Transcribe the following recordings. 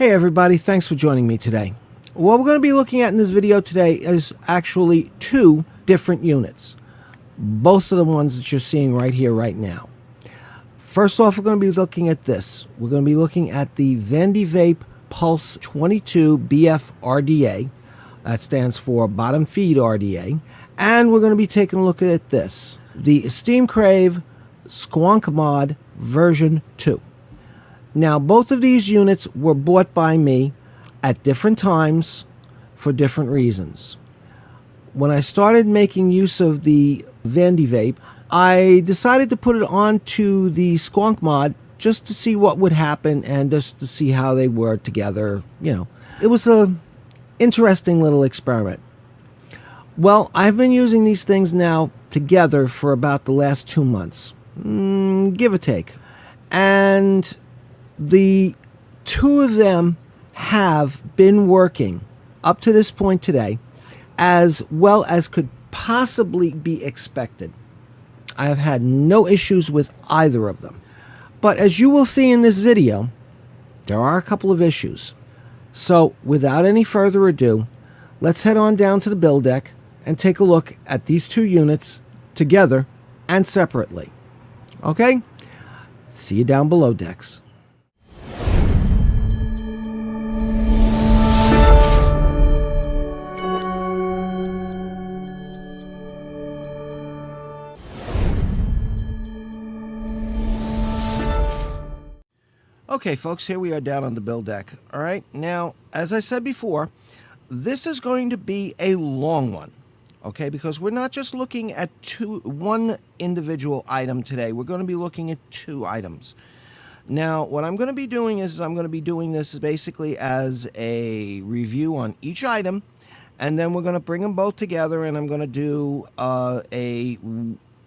Hey everybody, thanks for joining me today. What we're going to be looking at in this video today is actually two different units. Both of the ones that you're seeing right here, right now. First off, we're going to be looking at this. We're going to be looking at the Vandy Vape Pulse 22 BF-RDA. That stands for Bottom Feed RDA. And we're going to be taking a look at this. The Esteem Crave Squonk Mod version 2. Now, both of these units were bought by me at different times for different reasons. When I started making use of the Vandy Vape, I decided to put it onto the Squonk Mod just to see what would happen and just to see how they were together. You know, it was a interesting little experiment. Well, I've been using these things now together for about the last 2 months, give or take. And the two of them have been working up to this point today as well as could possibly be expected. I have had no issues with either of them. But as you will see in this video, there are a couple of issues. So without any further ado, let's head on down to the build deck and take a look at these two units together and separately. Okay? See you down below decks. Okay, folks, here we are down on the build deck. All right, now, as I said before, this is going to be a long one, okay, because we're not just looking at one individual item today. We're going to be looking at two items. Now, what I'm going to be doing is I'm going to be doing this basically as a review on each item, and then we're going to bring them both together, and I'm going to do a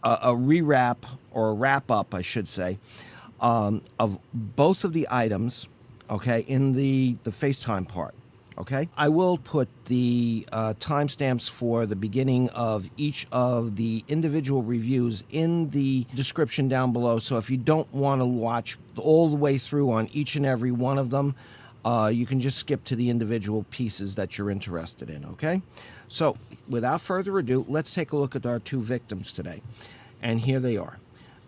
rewrap, or a wrap-up, I should say, of both of the items, okay, in the FaceTime part, okay? I will put the timestamps for the beginning of each of the individual reviews in the description down below, so if you don't want to watch all the way through on each and every one of them, you can just skip to the individual pieces that you're interested in, okay? So, without further ado, let's take a look at our two victims today. And here they are.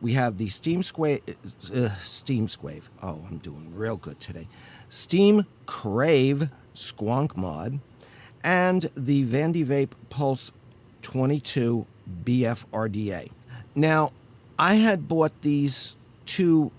We have the Steam Crave. Oh, I'm doing real good today. Steam Crave Squonk Mod and the Vandy Vape Pulse 22 BF-RDA. Now, I had bought these two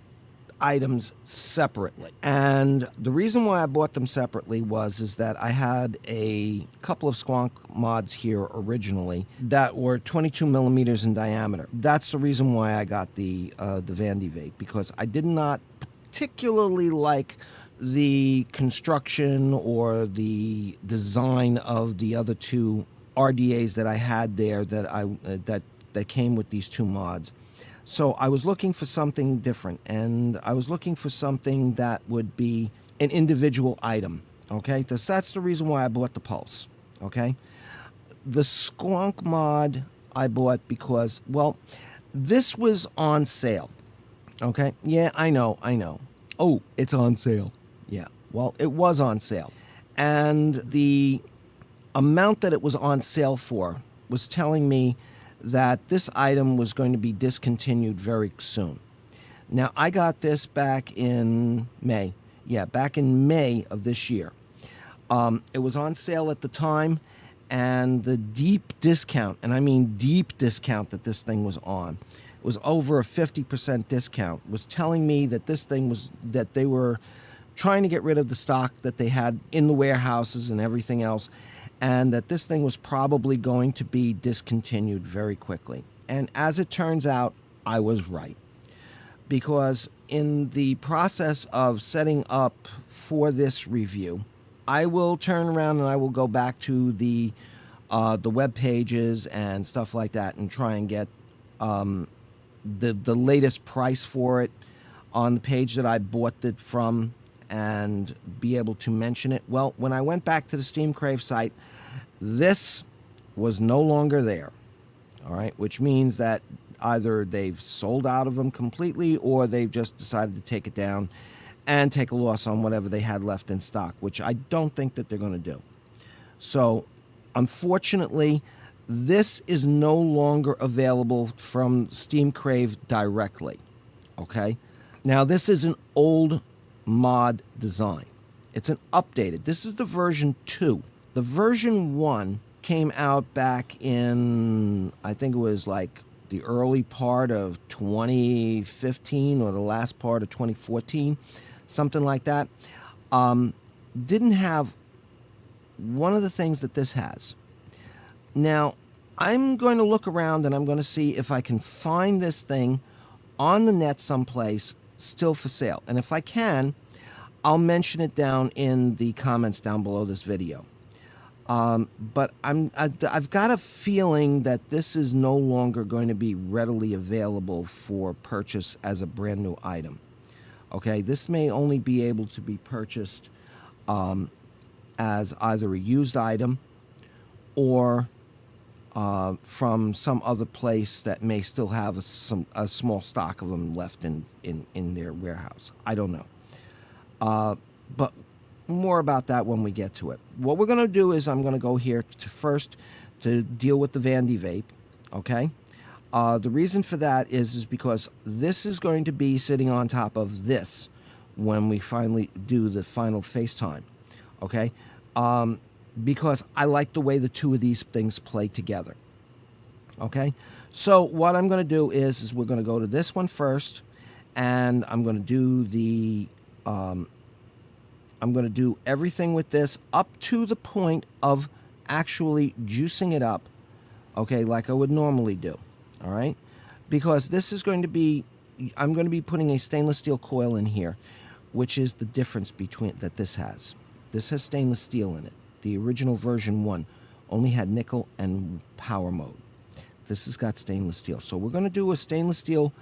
items separately, and the reason why I bought them separately is that I had a couple of Squonk mods here originally that were 22 millimeters in diameter. That's the reason why I got the Vandy Vape, because I did not particularly like the construction or the design of the other two RDAs that I had there that came with these two mods. So I was looking for something different, and I was looking for something that would be an individual item, okay? That's the reason why I bought the Pulse, okay? The Squonk mod I bought because, well, this was on sale, okay? Yeah, I know. Oh, it's on sale. Yeah, well, it was on sale. And the amount that it was on sale for was telling me that this item was going to be discontinued very soon. Now, I got this back in May. Yeah, back in May of this year. It was on sale at the time, and the deep discount, and I mean deep discount that this thing was on, it was over a 50% discount, was telling me that this thing was, that they were trying to get rid of the stock that they had in the warehouses and everything else, and that this thing was probably going to be discontinued very quickly. And as it turns out, I was right. Because in the process of setting up for this review, I will turn around and I will go back to the web pages and stuff like that and try and get the latest price for it on the page that I bought it from, and be able to mention it. Well, when I went back to the Steam Crave site, this was no longer there, all right, which means that either they've sold out of them completely or they've just decided to take it down and take a loss on whatever they had left in stock, which I don't think that they're going to do. So, unfortunately, this is no longer available from Steam Crave directly. Okay? Now, this is an old mod design. It's an updated. This is the version 2. The version 1 came out back in, I think it was like the early part of 2015 or the last part of 2014, something like that. Didn't have one of the things that this has. Now, I'm going to look around and I'm going to see if I can find this thing on the net someplace still for sale. And if I can, I'll mention it down in the comments down below this video. But I've got a feeling that this is no longer going to be readily available for purchase as a brand new item. Okay, this may only be able to be purchased as either a used item or from some other place that may still have a small stock of them left in their warehouse. I don't know. But more about that when we get to it. What we're going to do is I'm going to go here first to deal with the Vandy Vape. Okay. The reason for that is because this is going to be sitting on top of this when we finally do the final FaceTime. Okay. Because I like the way the two of these things play together. Okay. So what I'm going to do is we're going to go to this one first, and I'm going to do the I'm going to do everything with this up to the point of actually juicing it up, okay, like I would normally do, all right? Because this is going to be, I'm going to be putting a stainless steel coil in here, which is the difference between that this has. This has stainless steel in it. The original version 1 only had nickel and power mode. This has got stainless steel. So we're going to do a stainless steel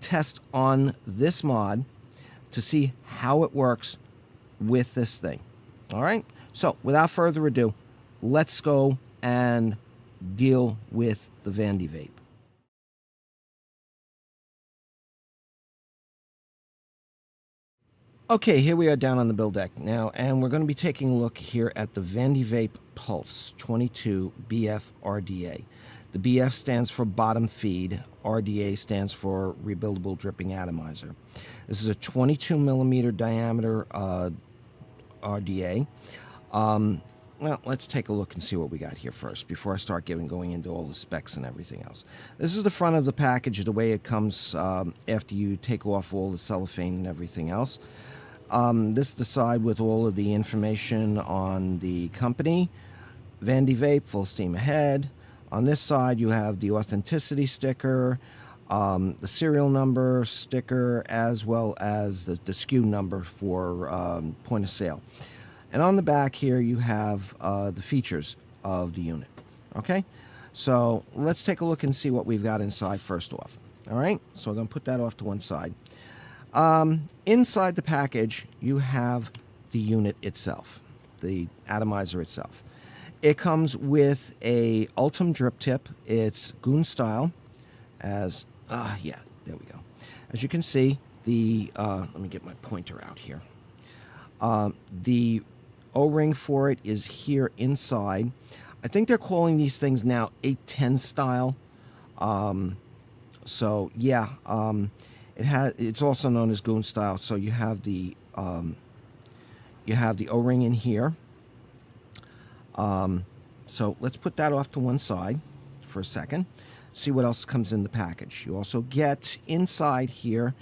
test on this mod to see how it works with this thing. All right? So, without further ado, let's go and deal with the Vandy Vape. Okay, here we are down on the build deck now, and we're going to be taking a look here at the Vandy Vape Pulse 22 BF-RDA. The BF stands for bottom feed. RDA stands for rebuildable dripping atomizer. This is a 22 millimeter diameter RDA. Well, let's take a look and see what we got here first before I start going into all the specs and everything else. This is the front of the package, the way it comes after you take off all the cellophane and everything else. This is the side with all of the information on the company. Vandy Vape, full steam ahead. On this side, you have the authenticity sticker, the serial number sticker, as well as the SKU number for point of sale. And on the back here, you have the features of the unit. Okay? So let's take a look and see what we've got inside first off. All right? So I'm going to put that off to one side. Inside the package, you have the unit itself, the atomizer itself. It comes with a Ultim drip tip. It's goon style, as yeah, there we go. As you can see, the let me get my pointer out here. The O-ring for it is here inside. I think they're calling these things now 810 style. So yeah, it's also known as goon style. So you have the O-ring in here. So let's put that off to one side for a second. See what else comes in the package. You also get inside here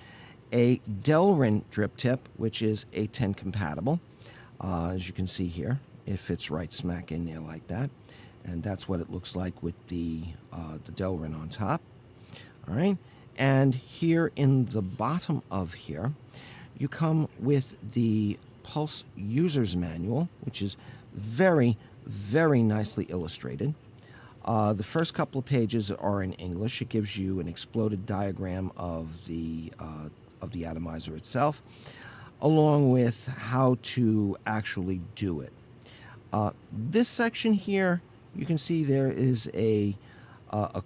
a Delrin drip tip, which is 810 compatible. As you can see here, it fits right smack in there like that. And that's what it looks like with the Delrin on top. All right. And here in the bottom of here, you come with the Pulse User's Manual, which is very, very nicely illustrated. The first couple of pages are in English. It gives you an exploded diagram of the atomizer itself, along with how to actually do it. This section here, you can see there is a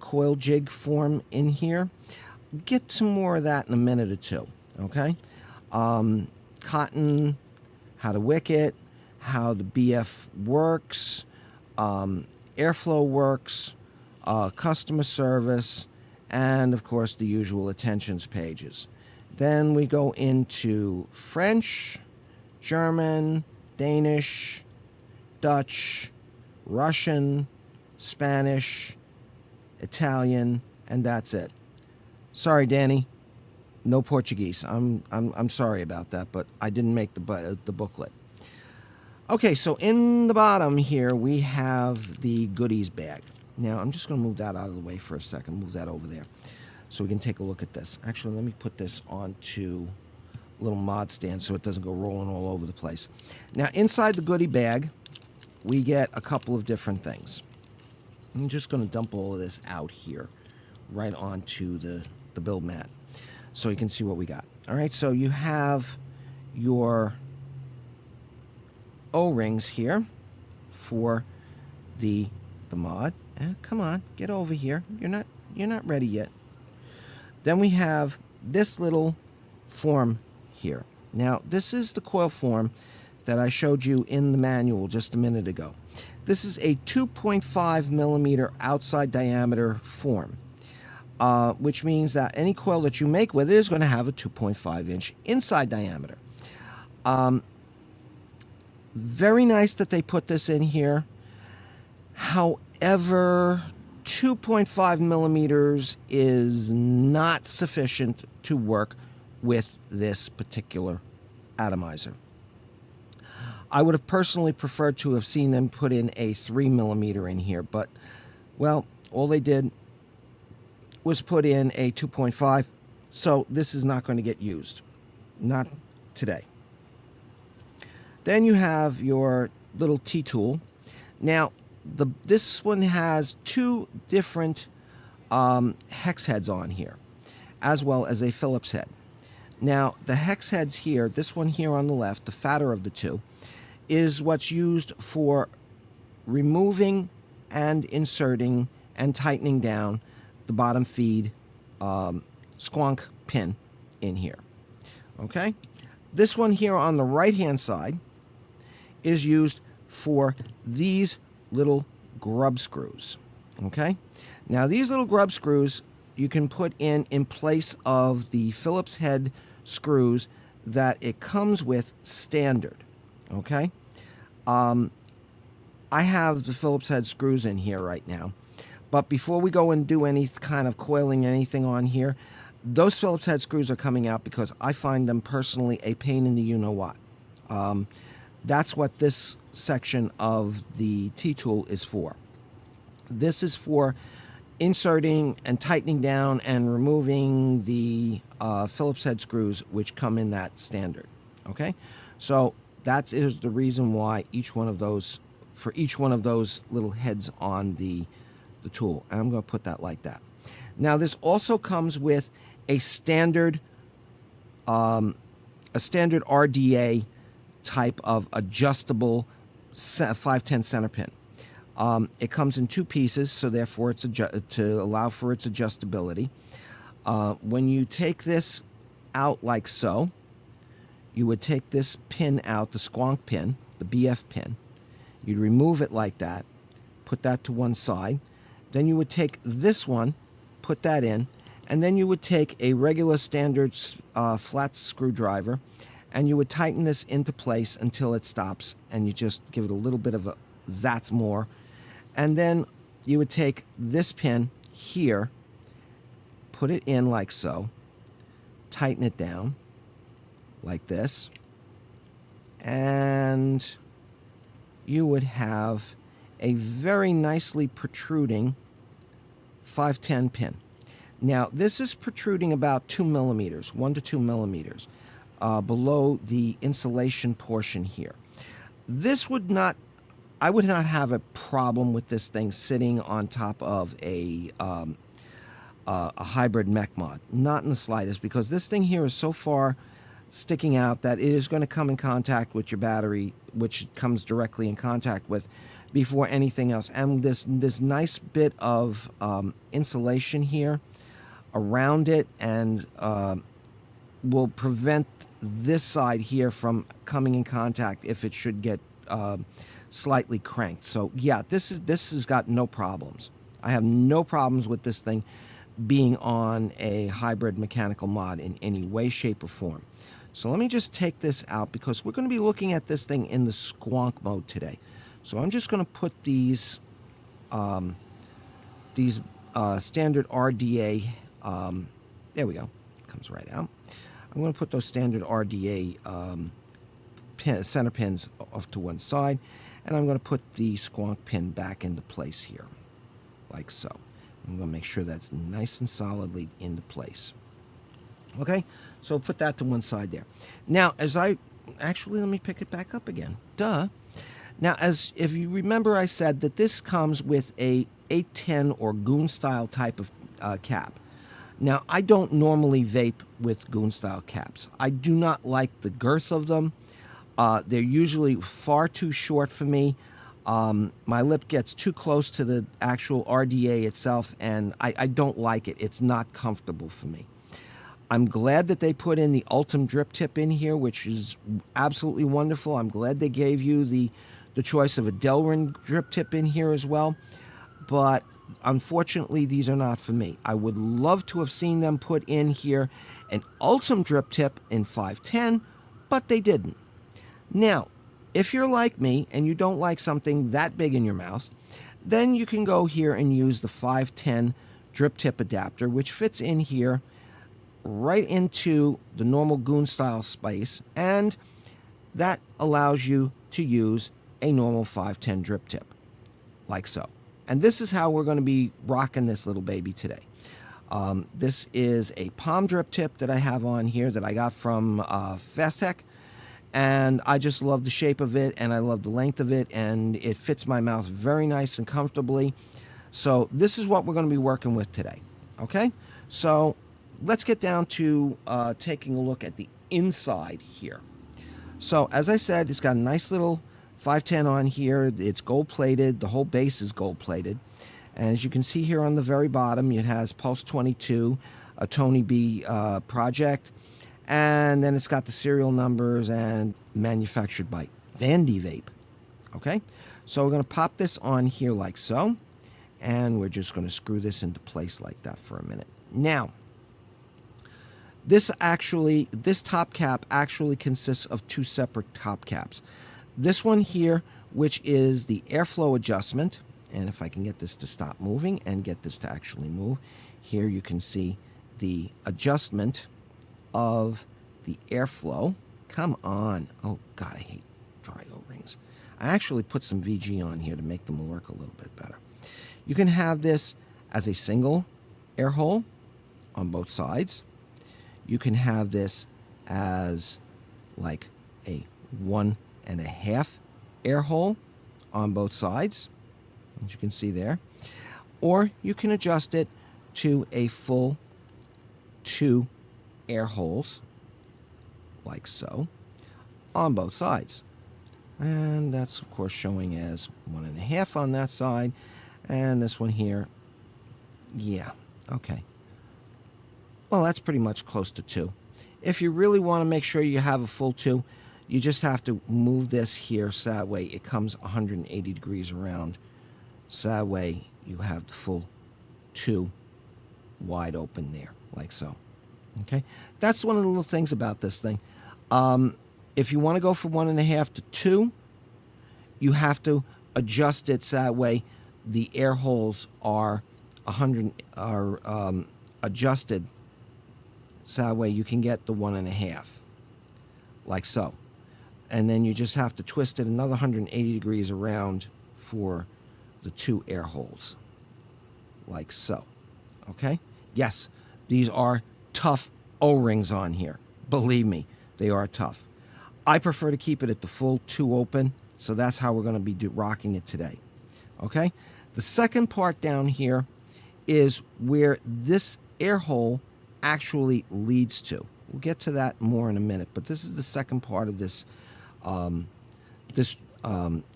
coil jig form in here. Get to more of that in a minute or two, okay? cotton, how to wick it, how the BF works, airflow works, customer service, and of course the usual attentions pages. Then we go into French, German, Danish, Dutch, Russian, Spanish, Italian, and that's it. Sorry, Danny, no Portuguese. I'm sorry about that, but I didn't make the booklet. Okay, so in the bottom here we have the goodies bag. Now I'm just going to move that out of the way for a second. Move that over there, so we can take a look at this. Actually, let me put this onto a little mod stand so it doesn't go rolling all over the place. Now, inside the goodie bag, we get a couple of different things. I'm just going to dump all of this out here, right onto the build mat, so you can see what we got. All right, so you have your O-rings here for the mod. Come on, get over here. You're not ready yet. Then we have this little form here. Now, this is the coil form that I showed you in the manual just a minute ago. This is a 2.5 millimeter outside diameter form, which means that any coil that you make with it is going to have a 2.5 inch inside diameter. Very nice that they put this in here. However, 2.5 millimeters is not sufficient to work with this particular atomizer. I would have personally preferred to have seen them put in a 3 millimeter in here, but, well, all they did was put in a 2.5, so this is not going to get used. Not today. Then you have your little T-tool. Now, this one has two different hex heads on here, as well as a Phillips head. Now, the hex heads here, this one here on the left, the fatter of the two, is what's used for removing and inserting and tightening down the bottom feed squonk pin in here. Okay? This one here on the right-hand side is used for these little grub screws. Okay? Now, these little grub screws you can put in place of the Phillips head screws that it comes with standard. Okay? I have the Phillips head screws in here right now, but before we go and do any kind of coiling anything on here, those Phillips head screws are coming out because I find them personally a pain in the you-know-what. That's what this section of the T-tool is for. This is for inserting and tightening down and removing the Phillips head screws which come in that standard. Okay, so that is the reason why each one of those little heads on the tool. And I'm going to put that like that. Now, this also comes with a standard RDA type of adjustable 510 center pin. It comes in two pieces, so therefore it's to allow for its adjustability. When you take this out like so, you would take this pin out, the squonk pin, the BF pin. You'd remove it like that, put that to one side. Then you would take this one, put that in, and then you would take a regular standard flat screwdriver, and you would tighten this into place until it stops, and you just give it a little bit of a zats more. And then you would take this pin here, put it in like so, tighten it down like this, and you would have a very nicely protruding 510 pin. Now, this is protruding about 2 millimeters, 1 to 2 millimeters, below the insulation portion here. This would not, I would not have a problem with this thing sitting on top of a hybrid mech mod. Not in the slightest, because this thing here is so far sticking out that it is going to come in contact with your battery, which it comes directly in contact with, before anything else. And this nice bit of insulation here around it, and will prevent this side here from coming in contact if it should get slightly cranked. So yeah, this has got no problems. I have no problems with this thing being on a hybrid mechanical mod in any way, shape, or form. So let me just take this out because we're going to be looking at this thing in the squonk mode today. So I'm just going to put these standard RDA, there we go, comes right out. I'm going to put those standard RDA center pins off to one side, and I'm going to put the squonk pin back into place here, like so. I'm going to make sure that's nice and solidly into place. Okay, so put that to one side there. Now, actually, let me pick it back up again. Duh. Now, if you remember, I said that this comes with a 810 or goon style type of cap. Now, I don't normally vape with goon style caps. I do not like the girth of them. They're usually far too short for me. My lip gets too close to the actual RDA itself, and I don't like it. It's not comfortable for me. I'm glad that they put in the Ultim drip tip in here, which is absolutely wonderful. I'm glad they gave you the choice of a Delrin drip tip in here as well. But unfortunately, these are not for me. I would love to have seen them put in here an Ultim drip tip in 510, but they didn't. Now, if you're like me and you don't like something that big in your mouth, then you can go here and use the 510 drip tip adapter, which fits in here right into the normal goon style space, and that allows you to use a normal 510 drip tip, like so. And this is how we're going to be rocking this little baby today. This is a palm drip tip that I have on here that I got from Fastech, and I just love the shape of it, and I love the length of it, and it fits my mouth very nice and comfortably. So this is what we're going to be working with today. Okay, so let's get down to taking a look at the inside here. So as I said, it's got a nice little 510 on here. It's gold plated. The whole base is gold plated. And as you can see here on the very bottom, it has Pulse 22, a Tony B project. And then it's got the serial numbers and manufactured by Vandy Vape. Okay, so we're going to pop this on here like so. And we're just going to screw this into place like that for a minute. Now, this top cap actually consists of two separate top caps. This one here, which is the airflow adjustment, and if I can get this to stop moving and get this to actually move, here you can see the adjustment of the airflow. Come on. Oh, God, I hate dry O-rings. I actually put some VG on here to make them work a little bit better. You can have this as a single air hole on both sides. You can have this as like a 1.5 air hole on both sides, as you can see there. Or you can adjust it to a full 2 air holes, like so, on both sides. And that's, of course, showing as 1.5 on that side. And this one here, yeah, okay. Well, that's pretty much close to 2. If you really want to make sure you have a full 2, you just have to move this here so that way it comes 180 degrees around. So that way you have the full 2 wide open there, like so. Okay, that's one of the little things about this thing. If you want to go from 1.5 to 2, you have to adjust it so that way the air holes are adjusted so that way you can get the 1.5, like so. And then you just have to twist it another 180 degrees around for the 2 air holes, like so. Okay? Yes, these are tough O-rings on here. Believe me, they are tough. I prefer to keep it at the full 2 open, so that's how we're going to be rocking it today. Okay? The second part down here is where this air hole actually leads to. We'll get to that more in a minute, but this is the second part of this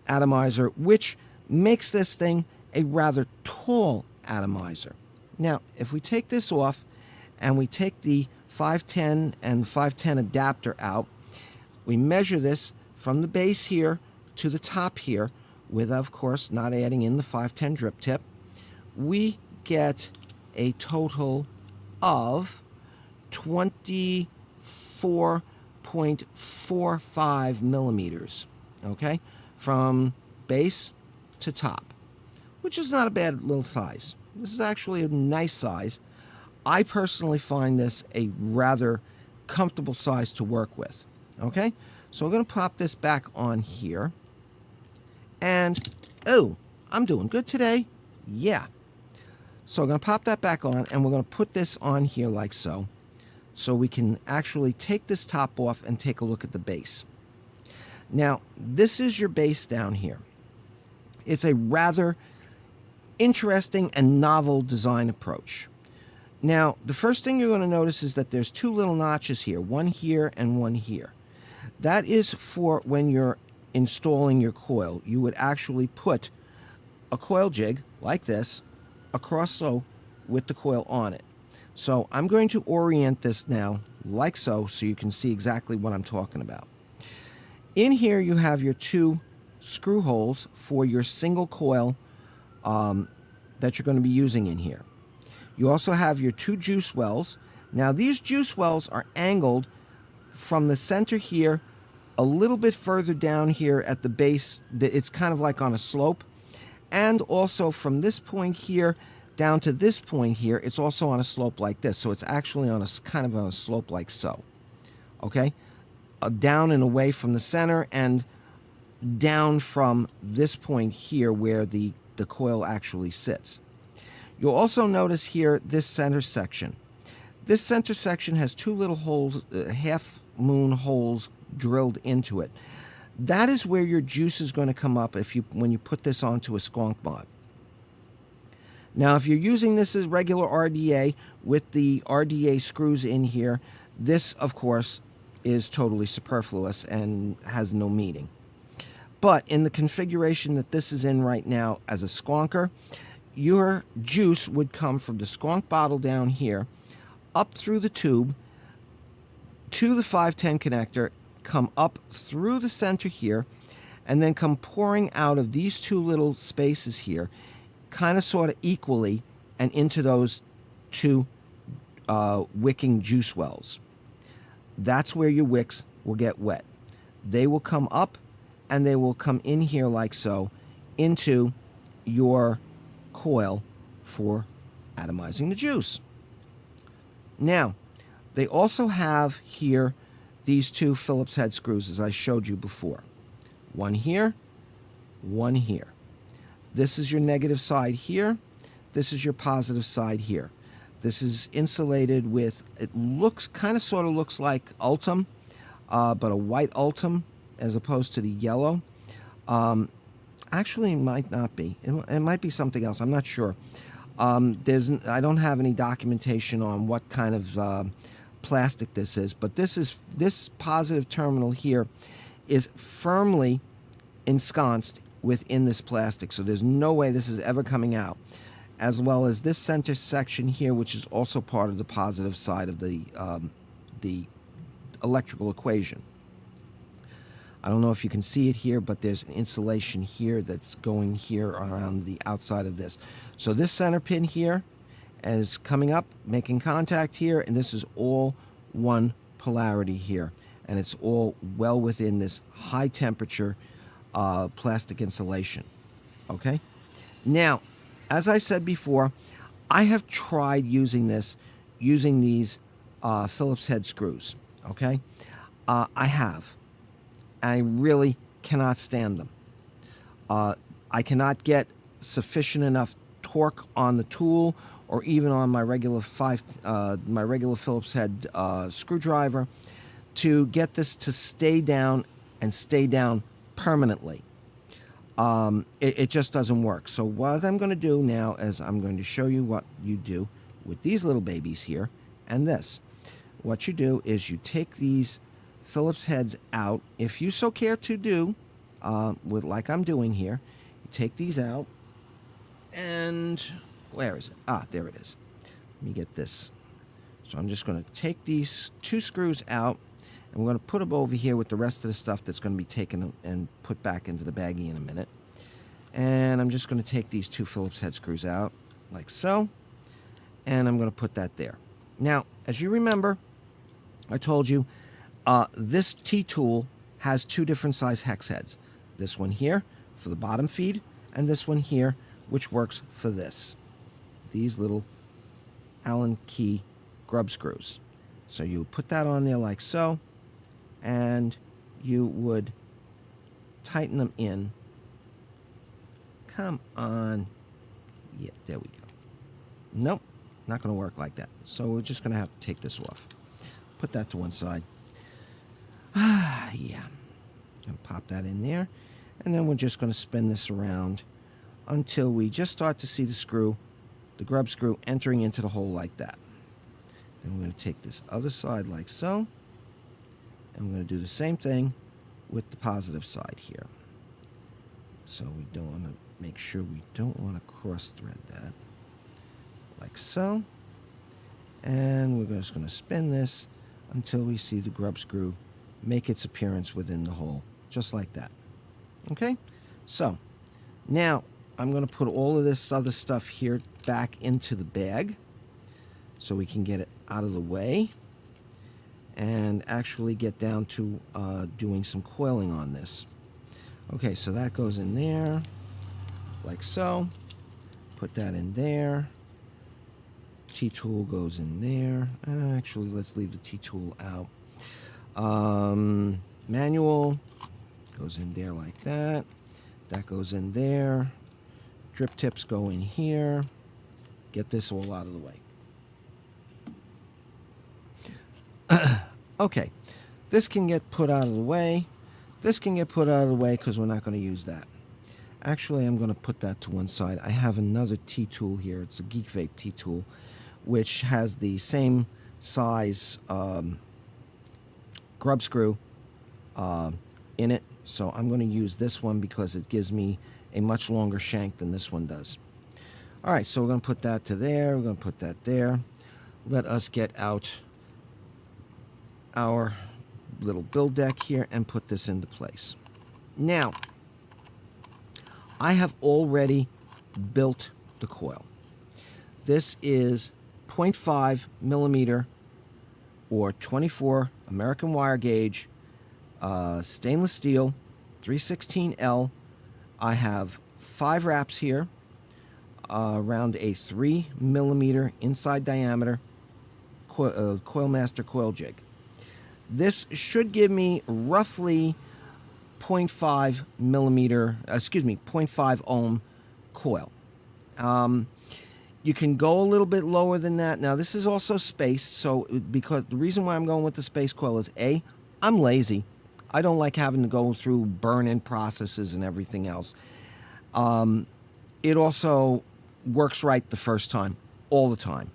atomizer, which makes this thing a rather tall atomizer. Now, if we take this off and we take the 510 and 510 adapter out. We measure this from the base here to the top here with, of course, not adding in the 510 drip tip. We get a total of 24.45 millimeters, okay, from base to top, which is not a bad little size. This is actually a nice size. I personally find this a rather comfortable size to work with, okay? So we're going to pop this back on here. And, oh, I'm doing good today. Yeah. So we're going to pop that back on, and we're going to put this on here like so. So we can actually take this top off and take a look at the base. Now, this is your base down here. It's a rather interesting and novel design approach. Now, the first thing you're going to notice is that there's two little notches here, one here and one here. That is for when you're installing your coil. You would actually put a coil jig like this across so with the coil on it. So I'm going to orient this now like so you can see exactly what I'm talking about. In here you have your two screw holes for your single coil that you're going to be using in here. You also have your two juice wells. Now these juice wells are angled from the center here a little bit further down here at the base. It's kind of like on a slope, and also from this point here down to this point here, it's also on a slope like this. So it's actually on a kind of on a slope like so. Okay, down and away from the center, and down from this point here where the coil actually sits. You'll also notice here this center section. This center section has two little holes, half moon holes drilled into it. That is where your juice is going to come up when you put this onto a Squonk mod. Now, if you're using this as regular RDA with the RDA screws in here, this, of course, is totally superfluous and has no meaning. But in the configuration that this is in right now as a Squonker, your juice would come from the Squonk bottle down here, up through the tube, to the 510 connector, come up through the center here, and then come pouring out of these two little spaces here, kind of sort of equally, and into those two wicking juice wells. That's where your wicks will get wet. They will come up and they will come in here like so into your coil for atomizing the juice. Now, they also have here these two Phillips head screws, as I showed you before. One here, one here. This is your negative side here. This is your positive side here. This is insulated with, it looks, kind of sort of looks like Ultem, but a white Ultem as opposed to the yellow. Actually, it might not be. It might be something else. I'm not sure. I don't have any documentation on what kind of plastic this is, but this positive terminal here is firmly ensconced within this plastic, so there's no way this is ever coming out. As well as this center section here, which is also part of the positive side of the electrical equation. I don't know if you can see it here, but there's an insulation here that's going here around the outside of this. So this center pin here is coming up, making contact here, and this is all one polarity here. And it's all well within this high temperature plastic insulation. Okay? Now, as I said before, I have tried using these Phillips head screws. Okay? I have. I really cannot stand them. I cannot get sufficient enough torque on the tool or even on my regular Phillips head screwdriver to get this to stay down and stay down permanently. It just doesn't work. So what I'm going to do now is I'm going to show you what you do with these little babies here and this. What you do is you take these Phillips heads out, if you so care to do, like I'm doing here. You take these out, and where is it? Ah, there it is. Let me get this So I'm just going to take these 2 screws out, and we're going to put them over here with the rest of the stuff that's going to be taken and put back into the baggie in a minute. And I'm just going to take these 2 Phillips head screws out, like so, and I'm going to put that there. Now, as you remember, I told you this T-tool has 2 different size hex heads. This one here for the bottom feed, and this one here, which works for this. These little Allen key grub screws. So you put that on there like so, and you would tighten them in. Come on. Yeah, there we go. Nope, not going to work like that. So we're just going to have to take this off. Put that to one side. Yeah. Going to pop that in there. And then we're just going to spin this around until we just start to see the screw, the grub screw, entering into the hole like that. And we're going to take this other side like so. And we're going to do the same thing with the positive side here. So we don't want to make sure we don't want to cross thread that. Like so. And we're just going to spin this until we see the grub screw make its appearance within the hole. Just like that. Okay? So, now I'm going to put all of this other stuff here back into the bag so we can get it out of the way and actually get down to doing some coiling on this. Okay, so that goes in there like so. Put that in there. T-tool goes in there. Actually, let's leave the T-tool out. Manual goes in there like that. That goes in there. Drip tips go in here. Get this all out of the way. Okay, this can get put out of the way. This can get put out of the way because we're not going to use that. Actually, I'm going to put that to one side. I have another T-tool here. It's a Geek Vape T-tool, which has the same size grub screw in it. So I'm going to use this one because it gives me a much longer shank than this one does. All right, so we're going to put that to there. We're going to put that there. Let us get out our little build deck here and put this into place. Now, I have already built the coil. This is 0.5 millimeter or 24 American wire gauge stainless steel 316L. I have 5 wraps here around a 3 millimeter inside diameter Coil Master coil jig. This should give me roughly 0.5 millimeter, 0.5 ohm coil. You can go a little bit lower than that. Now, this is also spaced, so because the reason why I'm going with the space coil is A, I'm lazy. I don't like having to go through burn-in processes and everything else. It also works right the first time, all the time.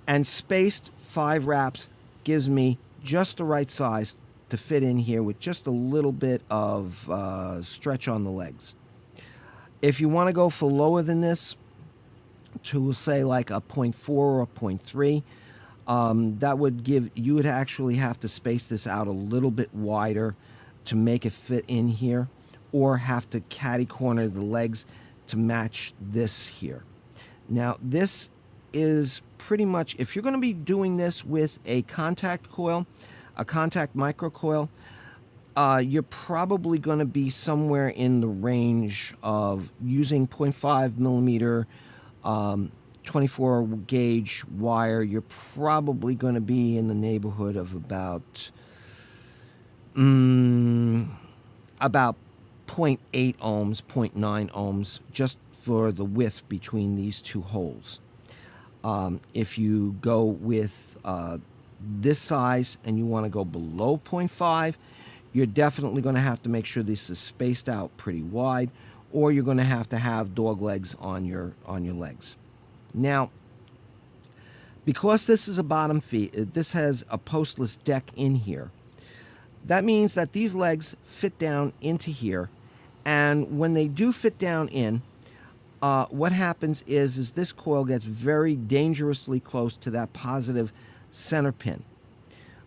And spaced 5 wraps gives me just the right size to fit in here with just a little bit of stretch on the legs. If you want to go for lower than this, to say like a 0.4 or a 0.3, that would give, you would actually have to space this out a little bit wider to make it fit in here, or have to catty corner the legs to match this here. Now, this is pretty much, if you're going to be doing this with a contact coil, a contact micro coil, you're probably going to be somewhere in the range of using 0.5 millimeter 24 gauge wire. You're probably going to be in the neighborhood of about 0.8 ohms, 0.9 ohms, just for the width between these two holes. If you go with this size and you want to go below 0.5, you're definitely going to have to make sure this is spaced out pretty wide, or you're going to have dog legs on your legs. Now, because this is a bottom feed, this has a postless deck in here. That means that these legs fit down into here, and when they do fit down in, what happens is this coil gets very dangerously close to that positive center pin,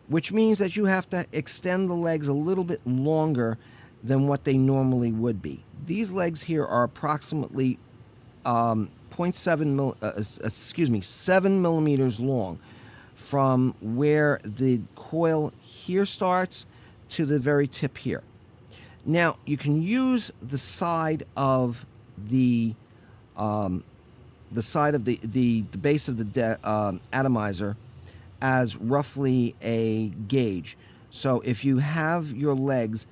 which means that you have to extend the legs a little bit longer than what they normally would be. These legs here are approximately 7 millimeters long from where the coil here starts to the very tip here. Now you can use the side of the base of the atomizer as roughly a gauge. So if you have your legs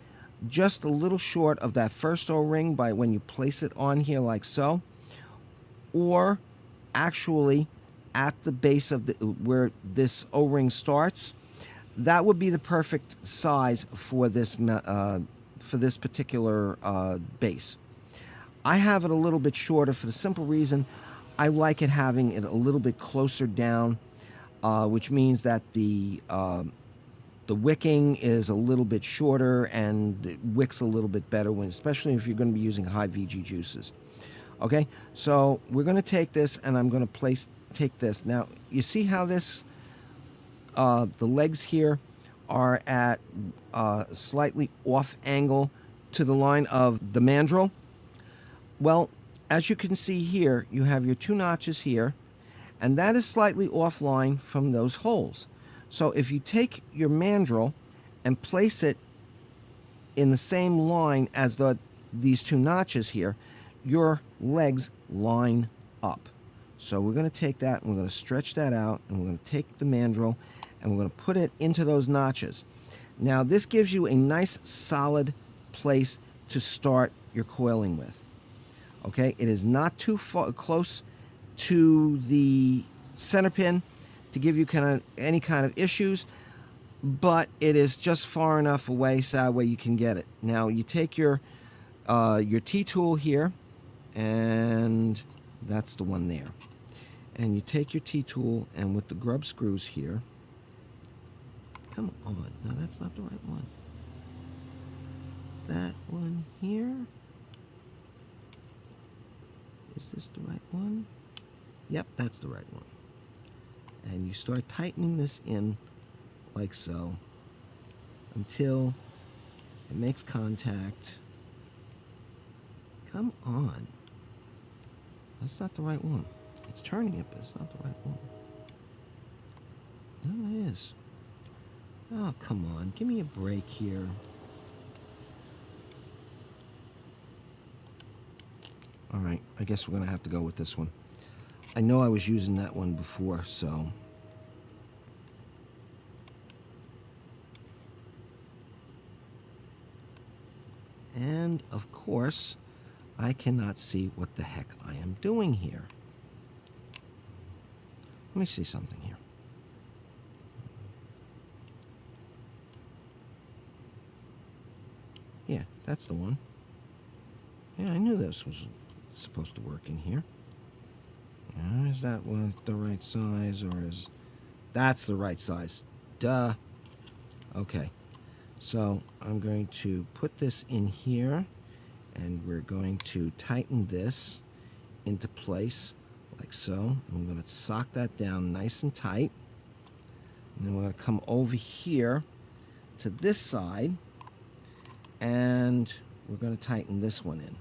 just a little short of that first O-ring by when you place it on here like so, or actually at the base of where this O-ring starts, that would be the perfect size for this particular base. I have it a little bit shorter for the simple reason I like it having it a little bit closer down, which means that the wicking is a little bit shorter and it wicks a little bit better, especially if you're going to be using high VG juices. Okay, so we're going to take this and I'm going to take this. Now, you see how this, the legs here are at slightly off angle to the line of the mandrel? Well, as you can see here, you have your 2 notches here, and that is slightly offline from those holes. So if you take your mandrel and place it in the same line as these 2 notches here, your legs line up. So we're going to take that and we're going to stretch that out, and we're going to take the mandrel and we're going to put it into those notches. Now this gives you a nice solid place to start your coiling with. Okay, it is not too close to the center pin to give you any kind of issues, but it is just far enough away so that way you can get it. Now you take your T-tool here, and that's the one there. And you take your T-tool, and with the grub screws here, come on, no, that's not the right one. That one here. Is this the right one? Yep, that's the right one. And you start tightening this in like so until it makes contact. Come on. That's not the right one. It's turning it, but it's not the right one. No, it is. Oh, come on. Give me a break here. All right, I guess we're going to have to go with this one. I know I was using that one before, so. And, of course, I cannot see what the heck I am doing here. Let me see something here. Yeah, that's the one. Yeah, I knew this was supposed to work in here. Is that one the right size, or is... That's the right size. Duh. Okay. So I'm going to put this in here, and we're going to tighten this into place like so. I'm going to sock that down nice and tight. And then we're going to come over here to this side, and we're going to tighten this one in.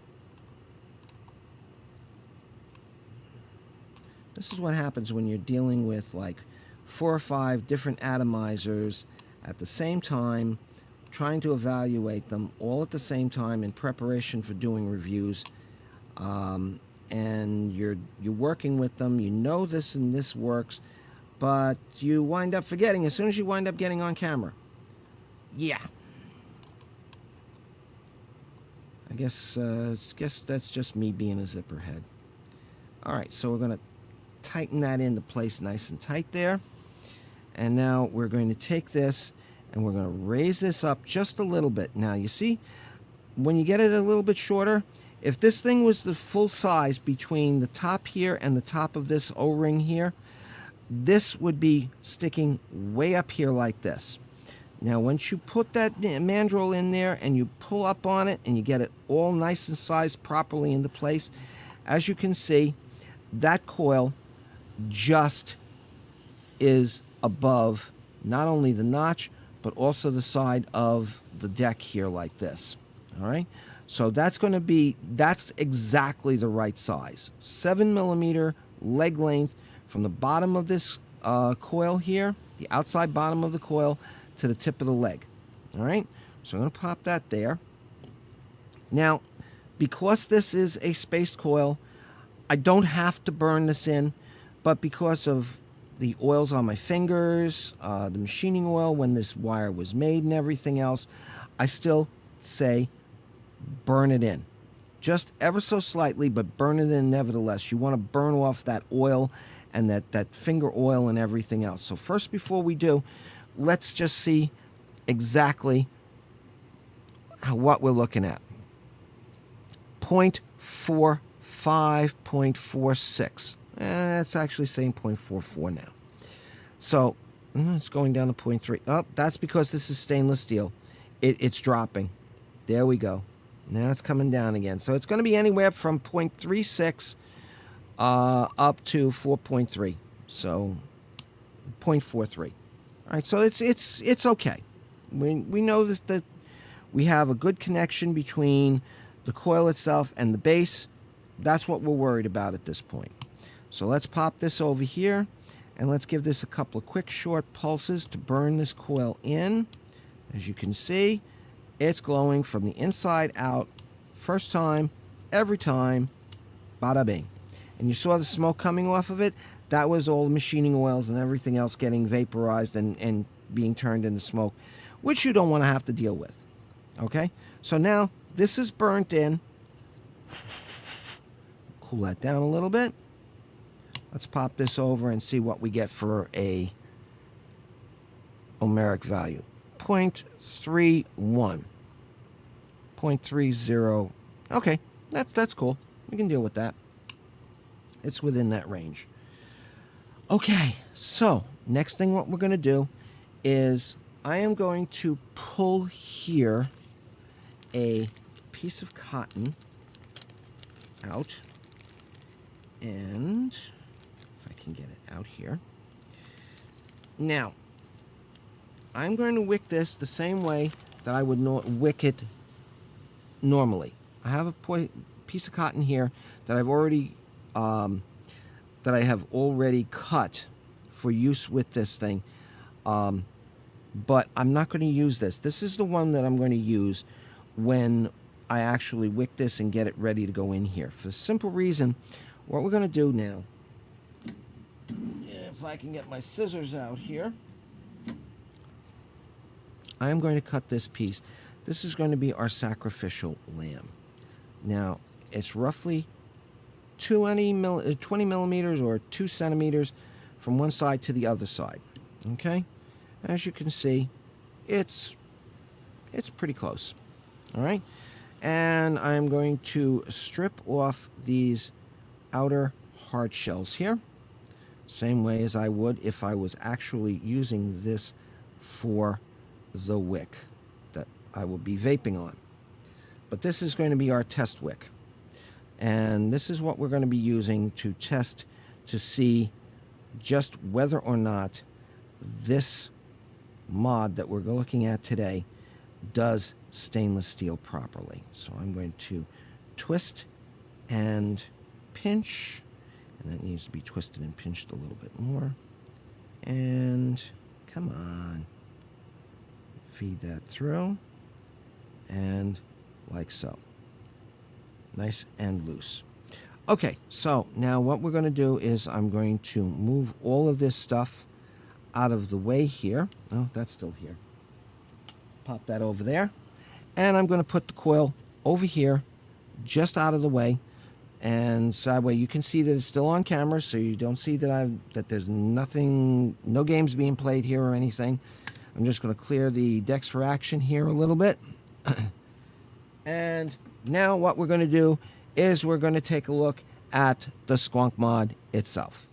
This is what happens when you're dealing with like 4 or 5 different atomizers at the same time, trying to evaluate them all at the same time in preparation for doing reviews. And you're working with them, you know this and this works, but you wind up forgetting as soon as you wind up getting on camera. Yeah. I guess that's just me being a zipper head. Alright, so we're going to tighten that into place nice and tight there. And now we're going to take this and we're going to raise this up just a little bit. Now you see, when you get it a little bit shorter, if this thing was the full size between the top here and the top of this O-ring here, this would be sticking way up here like this. Now once you put that mandrel in there and you pull up on it and you get it all nice and sized properly into place, as you can see, that coil just is above not only the notch, but also the side of the deck here like this. All right. So that's exactly the right size. 7mm leg length from the bottom of this coil here, the outside bottom of the coil, to the tip of the leg. All right. So I'm going to pop that there. Now, because this is a spaced coil, I don't have to burn this in, but because of the oils on my fingers, the machining oil when this wire was made and everything else, I still say burn it in. Just ever so slightly, but burn it in nevertheless. You want to burn off that oil and that finger oil and everything else. So first, before we do, let's just see exactly what we're looking at. 0.45, 0.46. It's actually saying 0.44 now. So it's going down to 0.3. Oh, that's because this is stainless steel. It's dropping. There we go. Now it's coming down again. So it's going to be anywhere from 0.36 up to 4.3. So 0.43. All right, so it's okay. We know that we have a good connection between the coil itself and the base. That's what we're worried about at this point. So let's pop this over here, and let's give this a couple of quick short pulses to burn this coil in. As you can see, it's glowing from the inside out. First time, every time, bada bing. And you saw the smoke coming off of it. That was all the machining oils and everything else getting vaporized and being turned into smoke, which you don't want to have to deal with. Okay? So now this is burnt in. Cool that down a little bit. Let's pop this over and see what we get for a ohmic value. 0.31. 0.30. Okay, that's cool. We can deal with that. It's within that range. Okay, so next thing what we're going to do is I am going to pull here a piece of cotton out, and if I can get it out here. Now, I'm going to wick this the same way that I would wick it normally. I have a piece of cotton here that I've already cut for use with this thing, but I'm not going to use this. This is the one that I'm going to use when I actually wick this and get it ready to go in here. For the simple reason, what we're going to do now, if I can get my scissors out here, I am going to cut this piece. This is going to be our sacrificial lamb. Now, it's roughly 20 millimeters or 2 centimeters from one side to the other side. Okay? As you can see, it's pretty close. All right? And I'm going to strip off these outer hard shells here, same way as I would if I was actually using this for the wick that I will be vaping on. But this is going to be our test wick, and this is what we're going to be using to test to see just whether or not this mod that we're looking at today does stainless steel properly. So I'm going to twist and pinch, and that needs to be twisted and pinched a little bit more, and come on, feed that through, and like so, nice and loose. Okay, so now what we're going to do is I'm going to move all of this stuff out of the way here. Oh, that's still here. Pop that over there, and I'm going to put the coil over here just out of the way, and so that way you can see that it's still on camera, so you don't see that there's nothing, no games being played here or anything. I'm just going to clear the decks for action here a little bit. And now what we're going to do is we're going to take a look at the Squonk mod itself.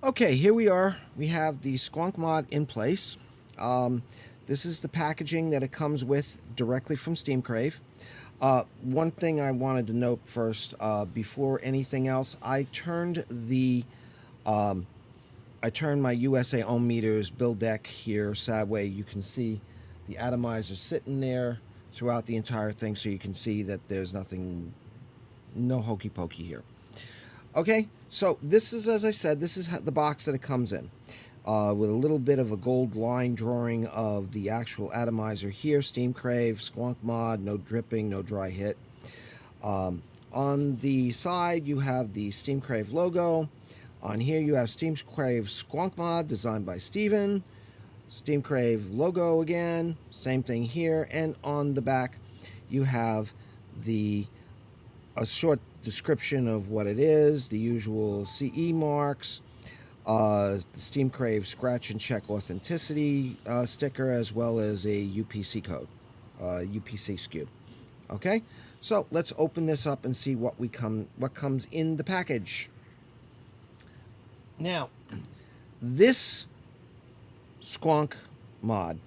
Okay, here we are. We have the Squonk mod in place. This is the packaging that it comes with directly from Crave. One thing I wanted to note first, before anything else, I turned my USA ohm meters bill deck here, so that way you can see the atomizer sitting there throughout the entire thing, so you can see that there's nothing, no hokey pokey here. Okay, so this is, as I said, this is the box that it comes in, with a little bit of a gold line drawing of the actual atomizer here. Steam Crave Squonk mod, no dripping, no dry hit. On the side you have the Steam Crave logo. On here you have Steam Crave Squonk mod, designed by Steven. Steam Crave logo again, same thing here. And on the back you have a short description of what it is, the usual CE marks, the Steam Crave scratch and check authenticity sticker, as well as a UPC code, UPC SKU. Okay, so let's open this up and see what comes in the package. Now, this Squonk mod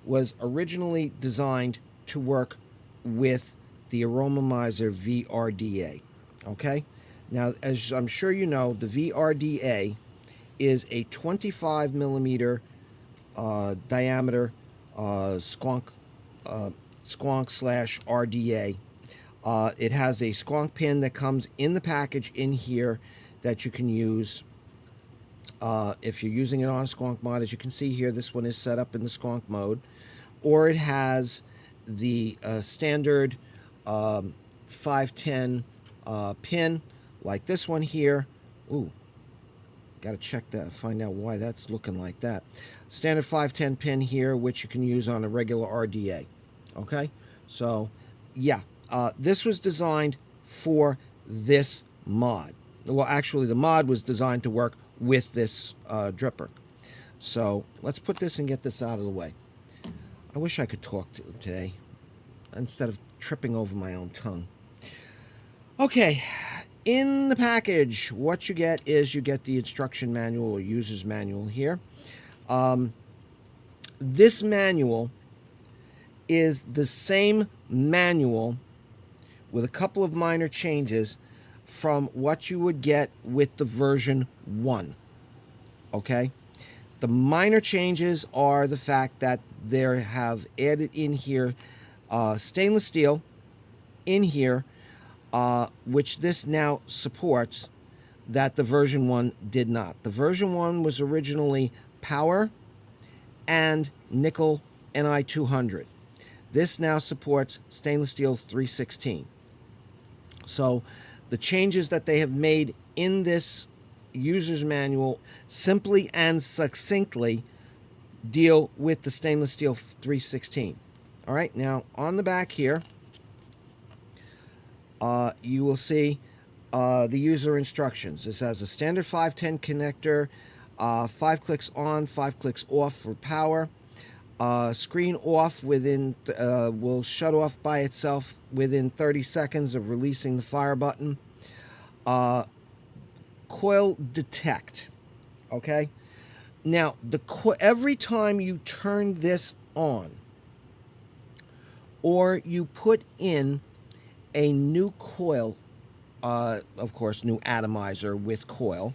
was originally designed to work with the Aromomizer VRDA. Okay, now as I'm sure you know, the VRDA is a 25 millimeter diameter Squonk slash RDA. It has a Squonk pin that comes in the package in here that you can use if you're using it on a Squonk mod. As you can see here, this one is set up in the Squonk mode, or it has the standard 510 pin like this one here. Ooh, gotta check that, find out why that's looking like that. Standard 510 pin here, which you can use on a regular RDA. Okay, so yeah, this was designed for this mod. Well, actually the mod was designed to work with this dripper. So let's put this and get this out of the way. I wish I could talk today instead of tripping over my own tongue. Okay, in the package, what you get is you get the instruction manual or user's manual here. This manual is the same manual with a couple of minor changes from what you would get with the version 1. Okay? The minor changes are the fact that they have added in here stainless steel in here, which this now supports, that the version 1 did not. The version 1 was originally power and nickel Ni200. This now supports stainless steel 316. So the changes that they have made in this user's manual simply and succinctly deal with the stainless steel 316. All right, now on the back here, you will see the user instructions. This has a standard 510 connector, 5 clicks on, 5 clicks off for power. Screen off within, will shut off by itself within 30 seconds of releasing the fire button. Coil detect. Okay? Now, every time you turn this on, or you put in a new coil, of course, new atomizer with coil,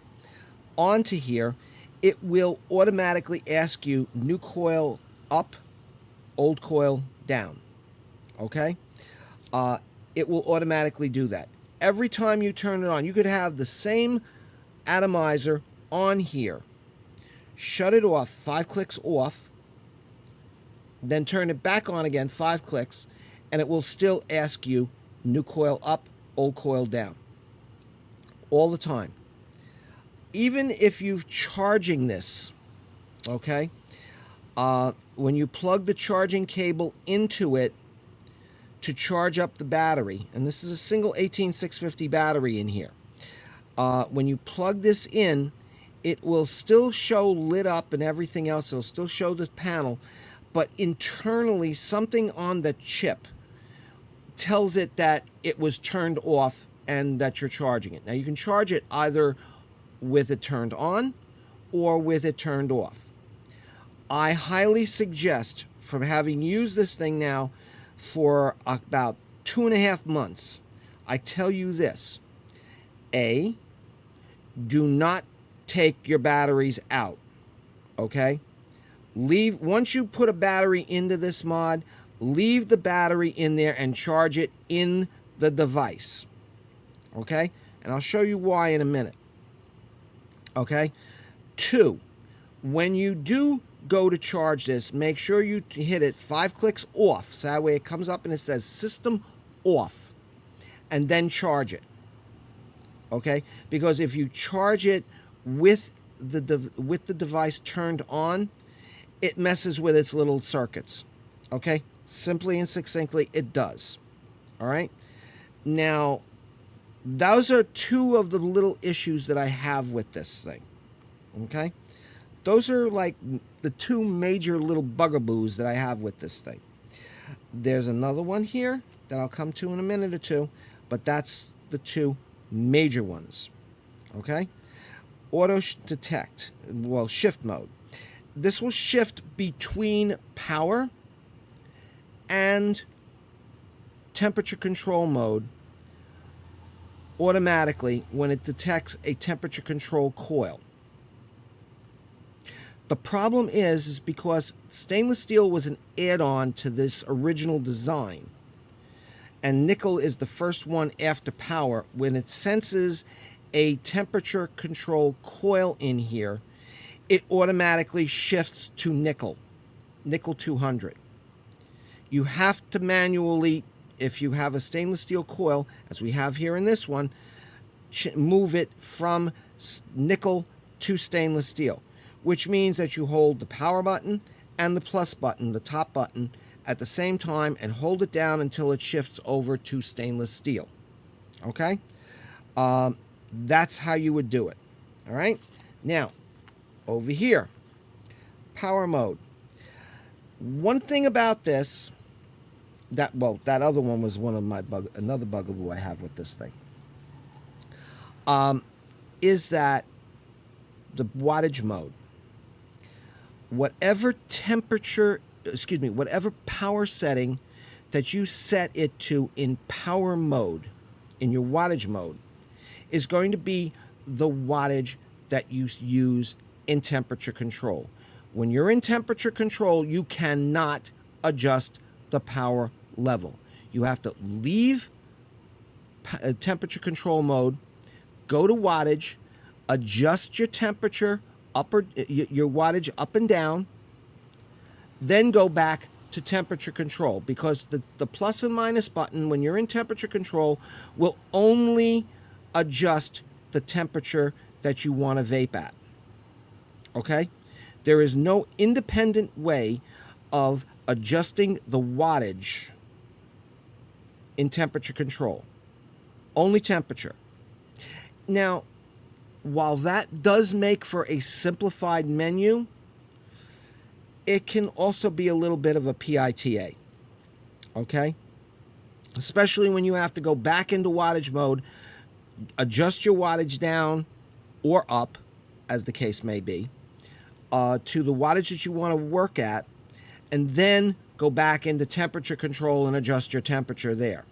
onto here, it will automatically ask you new coil up, old coil down. Okay? It will automatically do that. Every time you turn it on, you could have the same atomizer on here, shut it off, 5 clicks off, then turn it back on again, 5 clicks, and it will still ask you new coil up, old coil down. All the time. Even if you're charging this, okay, when you plug the charging cable into it to charge up the battery, and this is a single 18650 battery in here, when you plug this in, it will still show lit up and everything else. It'll still show the panel, but internally something on the chip tells it that it was turned off and that you're charging it. Now you can charge it either with it turned on or with it turned off. I highly suggest, from having used this thing now for about 2.5 months, I tell you this. A, do not take your batteries out, okay? Once you put a battery into this mod, leave the battery in there and charge it in the device, okay? And I'll show you why in a minute, okay? 2, when you do go to charge this, make sure you hit it 5 clicks off, so that way it comes up and it says system off, and then charge it, okay? Because if you charge it with the device turned on, it messes with its little circuits, okay? Simply and succinctly, it does, all right? Now, those are 2 of the little issues that I have with this thing, okay? Those are like the 2 major little bugaboos that I have with this thing. There's another one here that I'll come to in a minute or two, but that's the 2 major ones, okay? Auto detect, well, shift mode. This will shift between power and temperature control mode automatically when it detects a temperature control coil. The problem is because stainless steel was an add-on to this original design, and nickel is the first one after power. When it senses a temperature control coil in here, it automatically shifts to nickel 200. You have to manually, if you have a stainless steel coil, as we have here in this one, move it from nickel to stainless steel, which means that you hold the power button and the plus button, the top button, at the same time and hold it down until it shifts over to stainless steel. Okay? That's how you would do it. All right? Now, over here, power mode. One thing about this, that other one was one of my another bugaboo I have with this thing, is that the wattage mode. Whatever power setting that you set it to in power mode, in your wattage mode, is going to be the wattage that you use in temperature control. When you're in temperature control, you cannot adjust the power level. You have to leave temperature control mode, go to wattage, adjust your temperature your wattage up and down, then go back to temperature control, because the plus and minus button when you're in temperature control will only adjust the temperature that you want to vape at. Okay? There is no independent way of adjusting the wattage in temperature control. Only temperature. Now, while that does make for a simplified menu, it can also be a little bit of a PITA. Okay? Especially when you have to go back into wattage mode, adjust your wattage down or up, as the case may be, to the wattage that you want to work at, and then go back into temperature control and adjust your temperature there.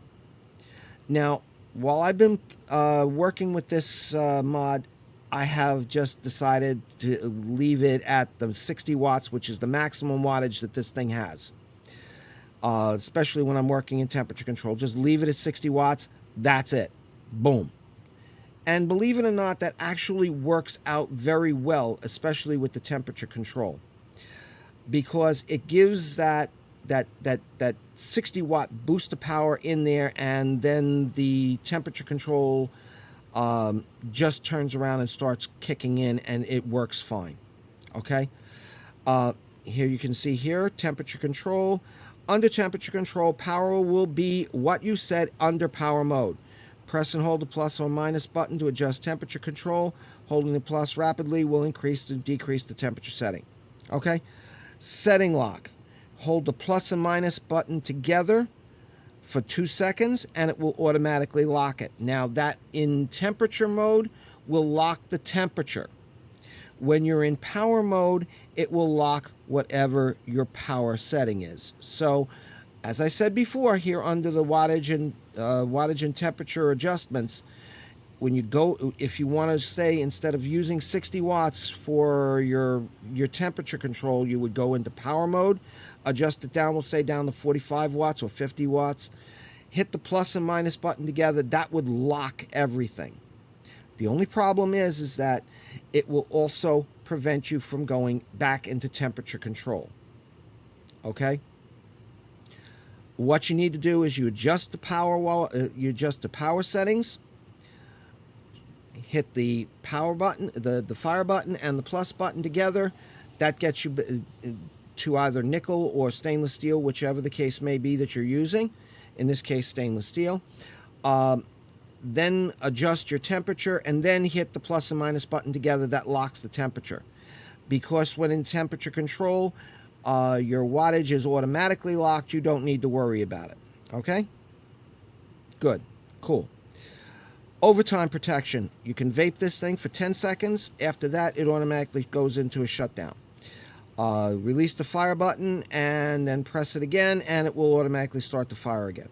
Now, while I've been working with this mod, I have just decided to leave it at the 60 watts, which is the maximum wattage that this thing has. Especially when I'm working in temperature control. Just leave it at 60 watts. That's it. Boom. And believe it or not, that actually works out very well, especially with the temperature control, because it gives that 60 watt boost of power in there, and then the temperature control just turns around and starts kicking in, and it works fine. Okay? Here you can see here, temperature control. Under temperature control, power will be what you set under power mode. Press and hold the plus or minus button to adjust temperature control. Holding the plus rapidly will increase and decrease the temperature setting. Okay? Setting lock. Hold the plus and minus button together for 2 seconds and it will automatically lock it. Now that in temperature mode will lock the temperature. When you're in power mode, it will lock whatever your power setting is. So As I said before, here under the wattage and temperature adjustments, when you go, if you want to say, instead of using 60 watts for your temperature control, you would go into power mode, adjust it down, we'll say down to 45 watts or 50 watts, hit the plus and minus button together. That would lock everything. The only problem is that it will also prevent you from going back into temperature control. Okay? What you need to do is you adjust the power settings, hit the power button, the fire button and the plus button together. That gets you to either nickel or stainless steel, whichever the case may be that you're using. In this case, stainless steel. Then adjust your temperature and then hit the plus and minus button together. That locks the temperature. Because when in temperature control, your wattage is automatically locked. You don't need to worry about it. Okay? Good. Cool. Overtime protection. You can vape this thing for 10 seconds. After that, it automatically goes into a shutdown. Release the fire button and then press it again, and it will automatically start the fire again.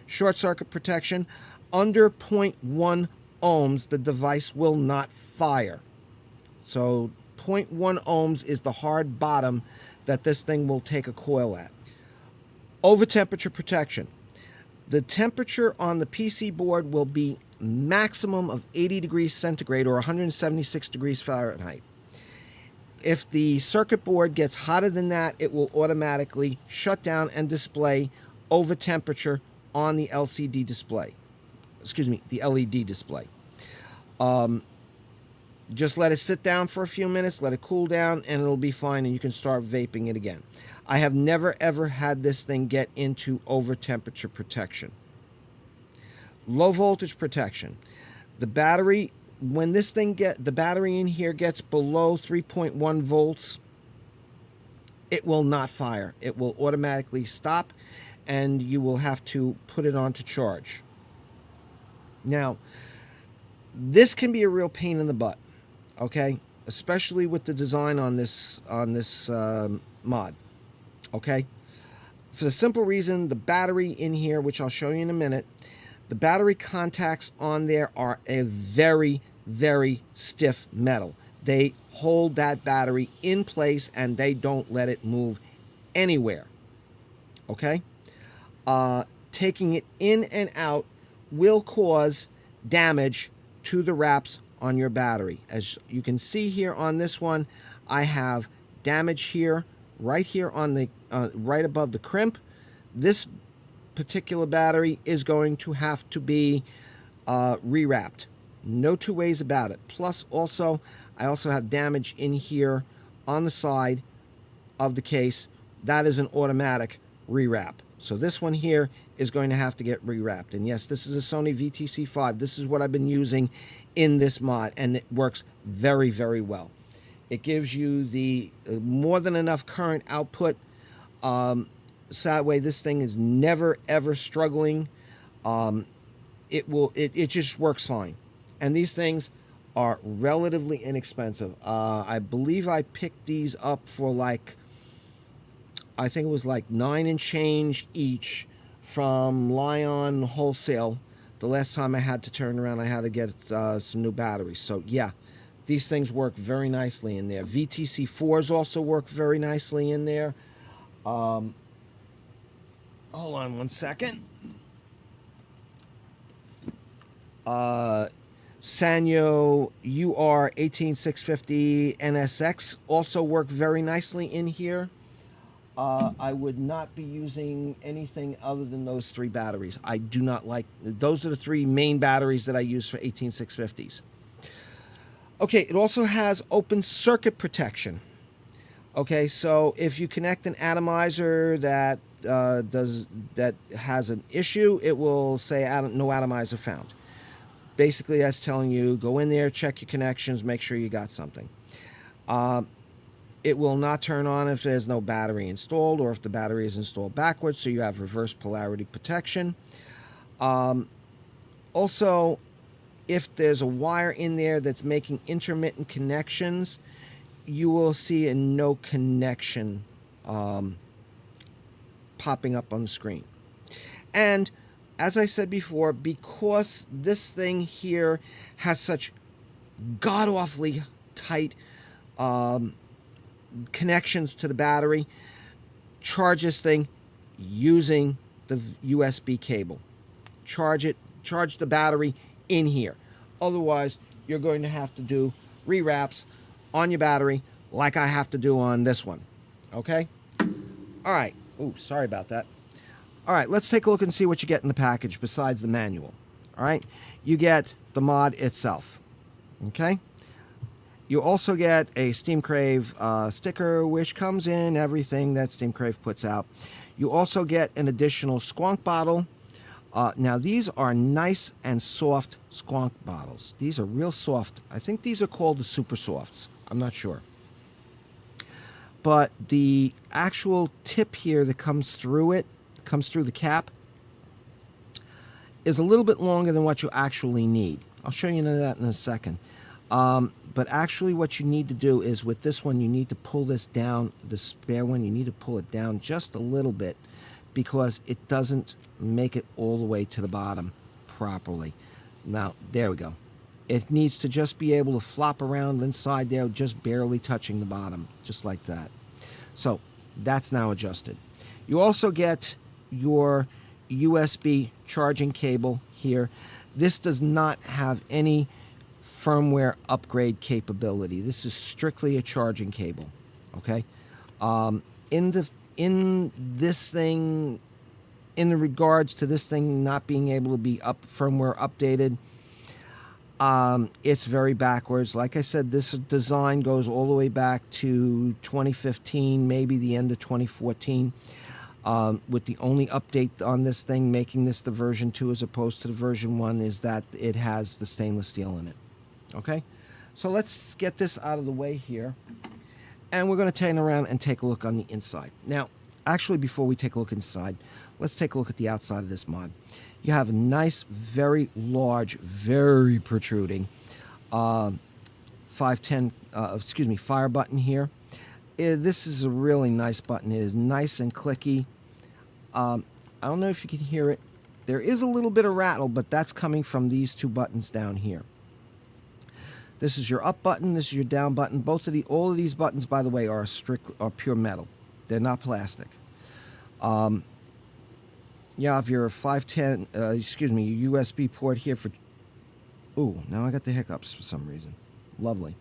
Short circuit protection. Under 0.1 ohms, the device will not fire. So 0.1 ohms is the hard bottom that this thing will take a coil at. Over temperature protection. The temperature on the PC board will be maximum of 80 degrees centigrade or 176 degrees Fahrenheit. If the circuit board gets hotter than that, it will automatically shut down and display over temperature on the LCD display. Excuse me, the LED display. Just let it sit down for a few minutes, let it cool down, and it'll be fine, and you can start vaping it again. I have never ever had this thing get into over temperature protection. Low voltage protection. The battery, when this thing the battery in here gets below 3.1 volts, it will not fire. It will automatically stop, and you will have to put it on to charge. Now, this can be a real pain in the butt, okay? Especially with the design on this mod, okay? For the simple reason, the battery in here, which I'll show you in a minute, the battery contacts on there are a very, very stiff metal. They hold that battery in place and they don't let it move anywhere, okay? Taking it in and out will cause damage to the wraps on your battery. As you can see here on this one, I have damage here, right here on the right above the crimp. This particular battery is going to have to be rewrapped. No two ways about it. Plus also, I also have damage in here on the side of the case. That is an automatic rewrap. So this one here is going to have to get rewrapped. And yes, this is a Sony VTC5. This is what I've been using in this mod, and it works very, very well. It gives you the more than enough current output. So that way this thing is never, ever struggling. It just works fine. And these things are relatively inexpensive. I believe I picked these up for like, I think it was like $9 and change each from Lion Wholesale. The last time I had to turn around, I had to get some new batteries. So yeah, these things work very nicely in there. VTC4s also work very nicely in there. Hold on one second. Sanyo UR18650 NSX also work very nicely in here. I would not be using anything other than those three batteries. I do not like, those are the three main batteries that I use for 18650s. Okay, it also has open circuit protection. Okay, so if you connect an atomizer that has an issue, it will say no atomizer found. Basically, that's telling you, go in there, check your connections, make sure you got something. It will not turn on if there's no battery installed or if the battery is installed backwards, so you have reverse polarity protection. Also, if there's a wire in there that's making intermittent connections, you will see a no connection popping up on the screen. And as I said before, because this thing here has such god-awfully tight connections to the battery, charge this thing using the USB cable. Charge the battery in here. Otherwise, you're going to have to do rewraps on your battery like I have to do on this one. Okay? All right. Oh, sorry about that. All right, let's take a look and see what you get in the package besides the manual. All right? You get the mod itself. Okay? You also get a Steam Crave sticker, which comes in everything that Steam Crave puts out. You also get an additional Squonk bottle. Now, these are nice and soft Squonk bottles. These are real soft. I think these are called the Super Softs. I'm not sure. But the actual tip here that comes through it, comes through the cap, is a little bit longer than what you actually need. I'll show you that in a second. But actually what you need to do is with this one, you need to pull this down, the spare one, you need to pull it down just a little bit because it doesn't make it all the way to the bottom properly. Now, there we go. It needs to just be able to flop around inside there, just barely touching the bottom, just like that. So that's now adjusted. You also get your USB charging cable here. This does not have any firmware upgrade capability. This is strictly a charging cable. Okay. In this thing, in the regards to this thing not being able to be firmware updated, it's very backwards. Like I said, this design goes all the way back to 2015, maybe the end of 2014. With the only update on this thing, making this the version 2 as opposed to the version 1, is that it has the stainless steel in it. Okay, so let's get this out of the way here, and we're going to turn around and take a look on the inside. Now, actually, before we take a look inside, let's take a look at the outside of this mod. You have a nice, very large, very protruding 510, fire button here. This is a really nice button. It is nice and clicky. I don't know if you can hear it. There is a little bit of rattle, but that's coming from these two buttons down here. This is your up button. This is your down button. All of these buttons, by the way, are pure metal. They're not plastic. You have your 510, your USB port here for. Ooh, now I got the hiccups for some reason. Lovely.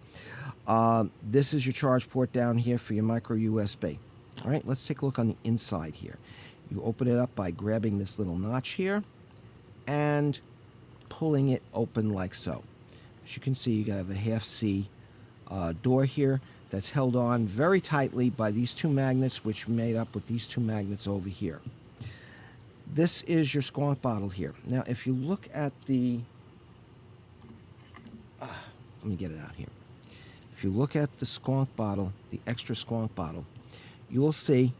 This is your charge port down here for your micro USB. All right, let's take a look on the inside here. You open it up by grabbing this little notch here and pulling it open like so. As you can see, you have a half C door here that's held on very tightly by these two magnets, which are made up with these two magnets over here. This is your Squonk bottle here. Now, if you look at the... let me get it out here. If you look at the Squonk bottle, the extra Squonk bottle, you will see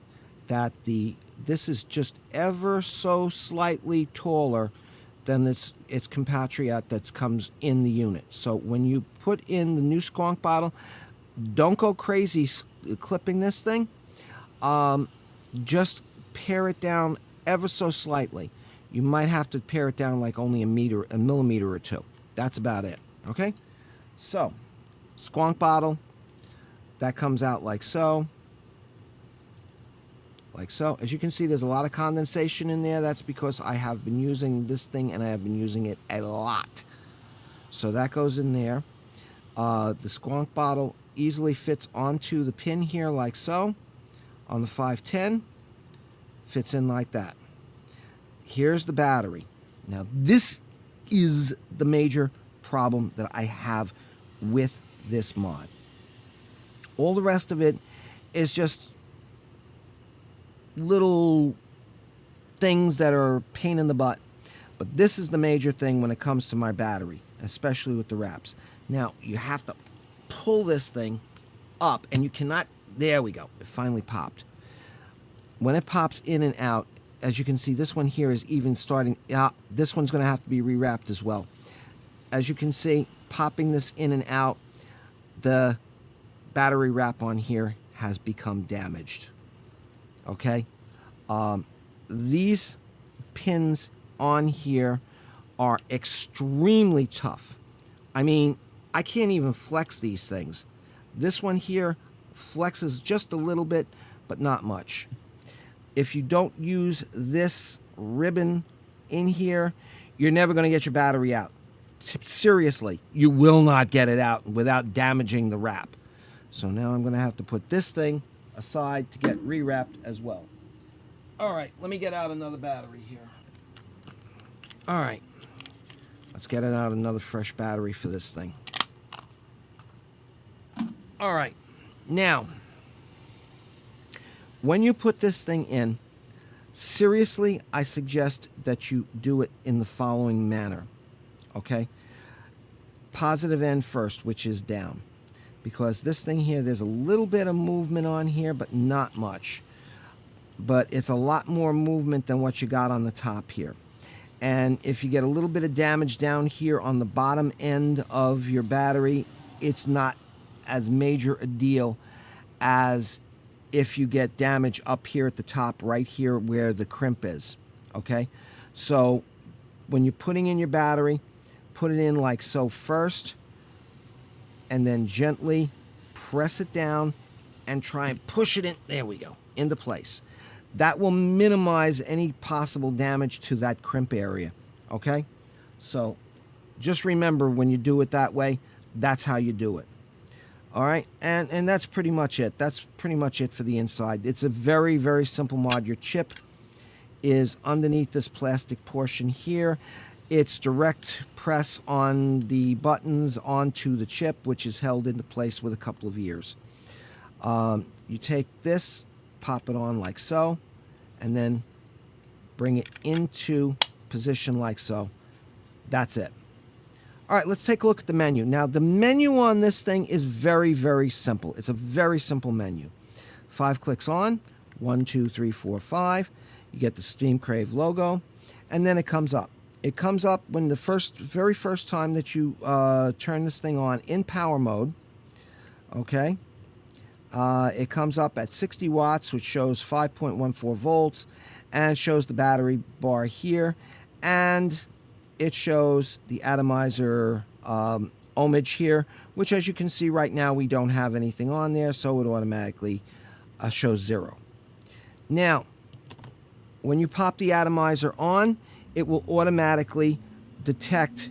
that this is just ever so slightly taller than its compatriot that comes in the unit. So when you put in the new Squonk bottle, don't go crazy clipping this thing. Just pare it down ever so slightly. You might have to pare it down like only a millimeter or two. That's about it. Okay? So, Squonk bottle, that comes out like so. Like so. As you can see, there's a lot of condensation in there. That's because I have been using this thing and I have been using it a lot. So that goes in there. The Squonk bottle easily fits onto the pin here like so. On the 510, fits in like that. Here's the battery. Now this is the major problem that I have with this mod. All the rest of it is just little things that are a pain in the butt. But this is the major thing when it comes to my battery, especially with the wraps. Now, you have to pull this thing up, and you cannot... There we go. It finally popped. When it pops in and out, as you can see, this one here is even starting... this one's going to have to be rewrapped as well. As you can see, popping this in and out, the battery wrap on here has become damaged. Okay? These pins on here are extremely tough. I mean, I can't even flex these things. This one here flexes just a little bit, but not much. If you don't use this ribbon in here, you're never going to get your battery out. Seriously, you will not get it out without damaging the wrap. So now I'm going to have to put this thing aside to get rewrapped as well. All right, let me get out another battery here. All right, let's get out another fresh battery for this thing. All right, now, when you put this thing in, seriously, I suggest that you do it in the following manner, okay? Positive end first, which is down. Because this thing here, there's a little bit of movement on here, but not much. But it's a lot more movement than what you got on the top here. And if you get a little bit of damage down here on the bottom end of your battery, it's not as major a deal as if you get damage up here at the top right here where the crimp is. Okay? So when you're putting in your battery, put it in like so first, and then gently press it down and try and push it in, there we go, into place. That will minimize any possible damage to that crimp area, okay? So just remember, when you do it that way, that's how you do it. All right, and that's pretty much it. That's pretty much it for the inside. It's a very, very simple mod. Your chip is underneath this plastic portion here. It's direct press on the buttons onto the chip, which is held into place with a couple of ears. You take this, pop it on like so, and then bring it into position like so. That's it. All right, let's take a look at the menu. Now, the menu on this thing is very, very simple. It's a very simple menu. 5 clicks on, 1, 2, 3, 4, 5. You get the Steam Crave logo, and then it comes up. It comes up when the very first time that you turn this thing on in power mode. Okay. It comes up at 60 watts, which shows 5.14 volts, and it shows the battery bar here, and it shows the atomizer ohmage here, which, as you can see right now, we don't have anything on there, so it automatically shows 0. Now, when you pop the atomizer on, it will automatically detect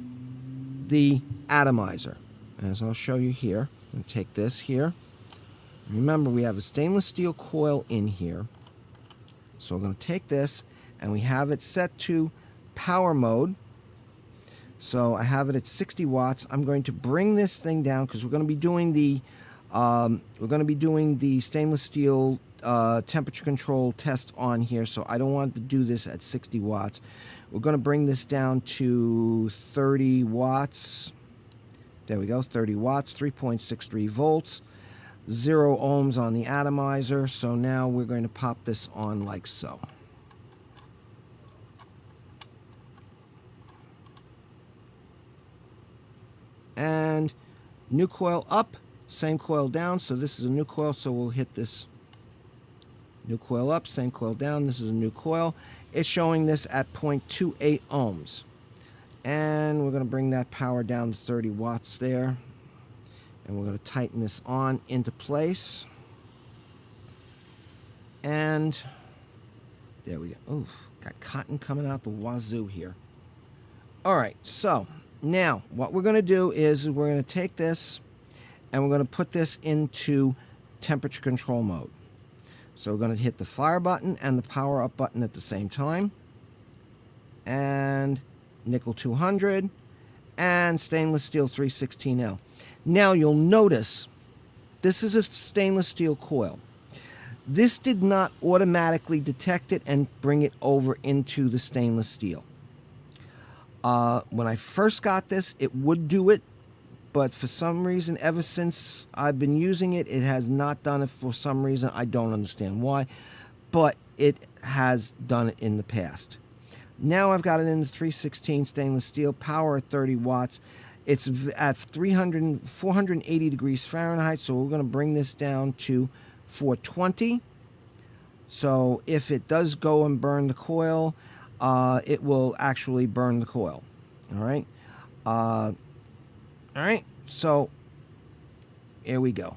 the atomizer. As I'll show you here, I'm going to take this here. Remember, we have a stainless steel coil in here. So we're going to take this, and we have it set to power mode. So I have it at 60 watts. I'm going to bring this thing down because we're going to be doing the stainless steel temperature control test on here. So I don't want to do this at 60 watts. We're going to bring this down to 30 watts. There we go, 30 watts, 3.63 volts, 0 ohms on the atomizer. So now we're going to pop this on like so. And new coil up, same coil down. So this is a new coil, so we'll hit this. New coil up, same coil down. This is a new coil. It's showing this at 0.28 ohms. And we're going to bring that power down to 30 watts there. And we're going to tighten this on into place. And there we go. Oof, got cotton coming out the wazoo here. All right, so now what we're going to do is we're going to take this and we're going to put this into temperature control mode. So we're going to hit the fire button and the power up button at the same time. And nickel 200 and stainless steel 316L. Now you'll notice this is a stainless steel coil. This did not automatically detect it and bring it over into the stainless steel. When I first got this, it would do it, but for some reason, ever since I've been using it, it has not done it for some reason. I don't understand why, but it has done it in the past. Now I've got it in the 316 stainless steel, power at 30 watts. It's at 480 degrees Fahrenheit, so we're going to bring this down to 420. So if it does go and burn the coil, it will actually burn the coil. All right. All right. So here we go.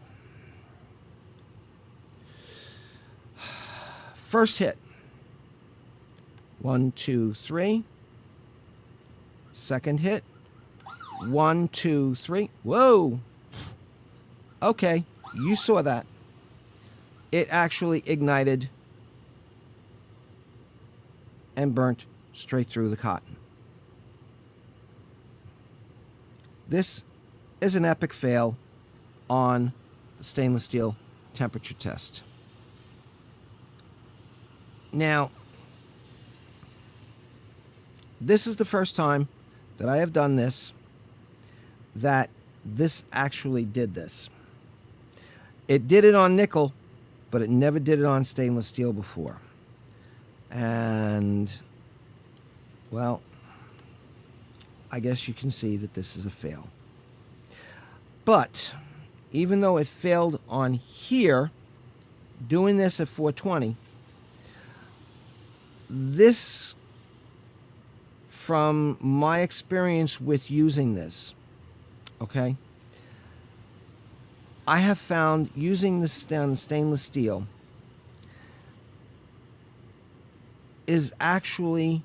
First hit. 1, 2, 3. Second hit. 1, 2, 3. Whoa. Okay. You saw that. It actually ignited and burnt straight through the cotton. This is an epic fail on the stainless steel temperature test. Now, this is the first time that I have done this, that this actually did this. It did it on nickel, but it never did it on stainless steel before. And, well, I guess you can see that this is a fail. But, even though it failed on here, doing this at 420, this, from my experience with using this, okay, I have found using this stainless steel is actually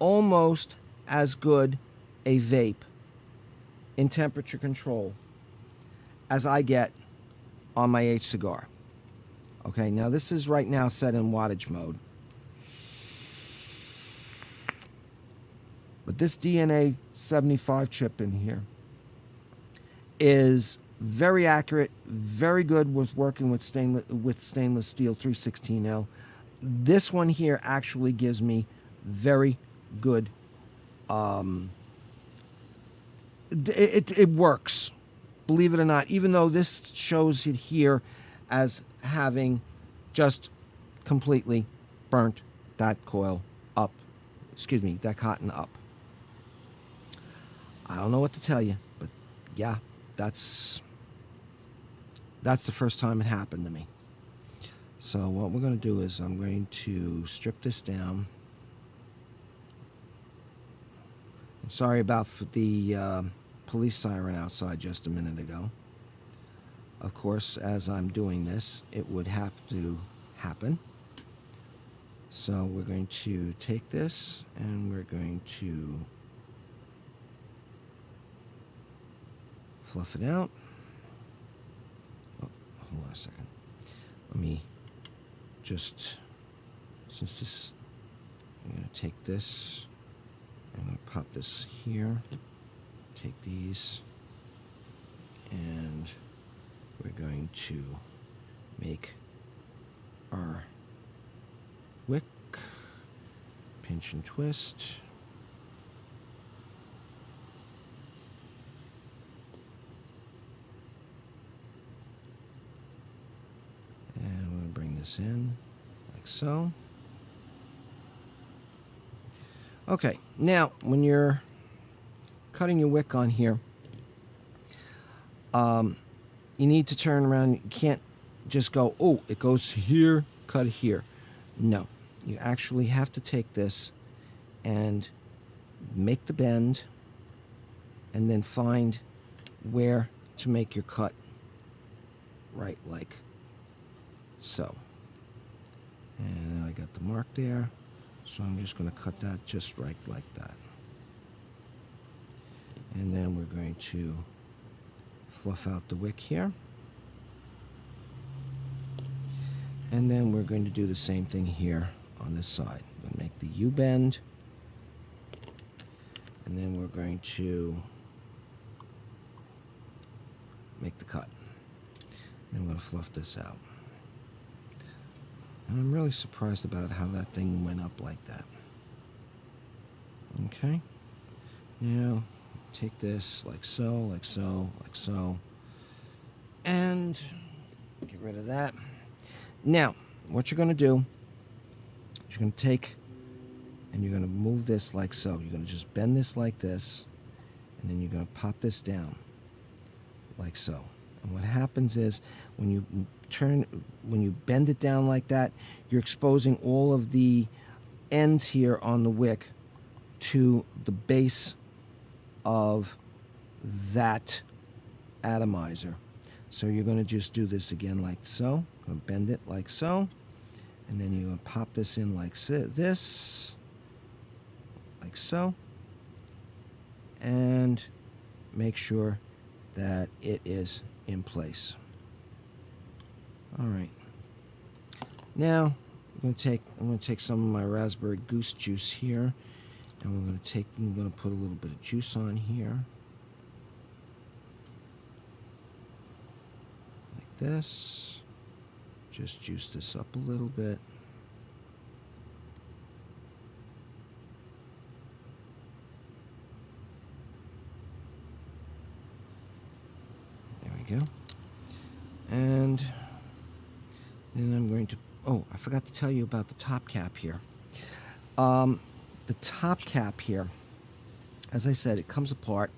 almost as good a vape in temperature control as I get on my H cigar. Okay, now this is right now set in wattage mode. But this DNA 75 chip in here is very accurate, very good with working with stainless steel 316L. This one here actually gives me very good. It works, believe it or not. Even though this shows it here as having just completely burnt that coil up. Excuse me, that cotton up. I don't know what to tell you, but yeah, that's the first time it happened to me. So what we're going to do is I'm going to strip this down. And sorry about the police siren outside just a minute ago. Of course, as I'm doing this, it would have to happen. So we're going to take this and we're going to fluff it out. Oh, hold on a second. Let me just, since this, I'm going to take this, I'm going to pop this here, take these, and we're going to make our wick, pinch and twist. And we're going to bring this in like so. Okay, now when you're cutting your wick on here, you need to turn around. You can't just go, oh, it goes here, cut here. No, you actually have to take this and make the bend and then find where to make your cut right like so. And I got the mark there, so I'm just going to cut that just right like that. And then we're going to fluff out the wick here. And then we're going to do the same thing here on this side. We'll make the U-bend. And then we're going to make the cut. And I'm going to fluff this out. And I'm really surprised about how that thing went up like that. Okay. Now, take this like so, like so, like so. And get rid of that. Now, what you're going to do, you're going to take and you're going to move this like so. You're going to just bend this like this, and then you're going to pop this down like so. And what happens is when you bend it down like that, you're exposing all of the ends here on the wick to the base of that atomizer. So you're going to just do this again like so. Going to bend it like so. And then you're going to pop this in like this. Like so. And make sure that it is in place. All right. Now I'm going to take some of my raspberry goose juice here, and I'm going to put a little bit of juice on here, like this. Just juice this up a little bit. There we go. And then I'm going to, oh, I forgot to tell you about the top cap here. The top cap here, as I said, it comes apart.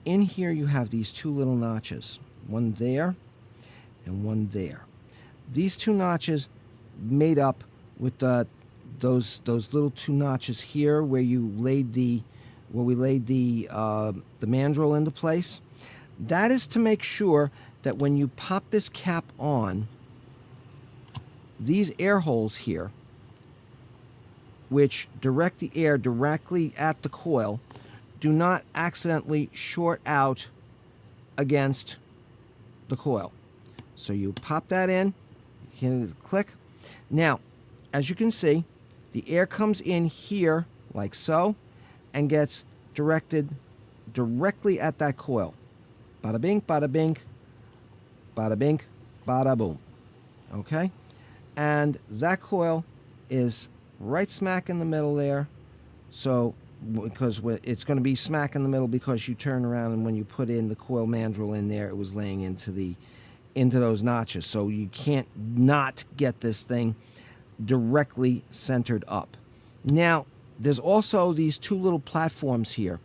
In here you have these two little notches, one there and one there. These two notches made up with those little two notches here where we laid the mandrel into place. That is to make sure that when you pop this cap on, these air holes here, which direct the air directly at the coil, do not accidentally short out against the coil. So you pop that in, you click. Now, as you can see, the air comes in here like so and gets directed directly at that coil. Bada bing, bada bing, bada bing, bada boom. Okay? And that coil is right smack in the middle there. So, because it's going to be smack in the middle because you turn around and when you put in the coil mandrel in there, it was laying into those notches. So you can't not get this thing directly centered up. Now, there's also these two little platforms here.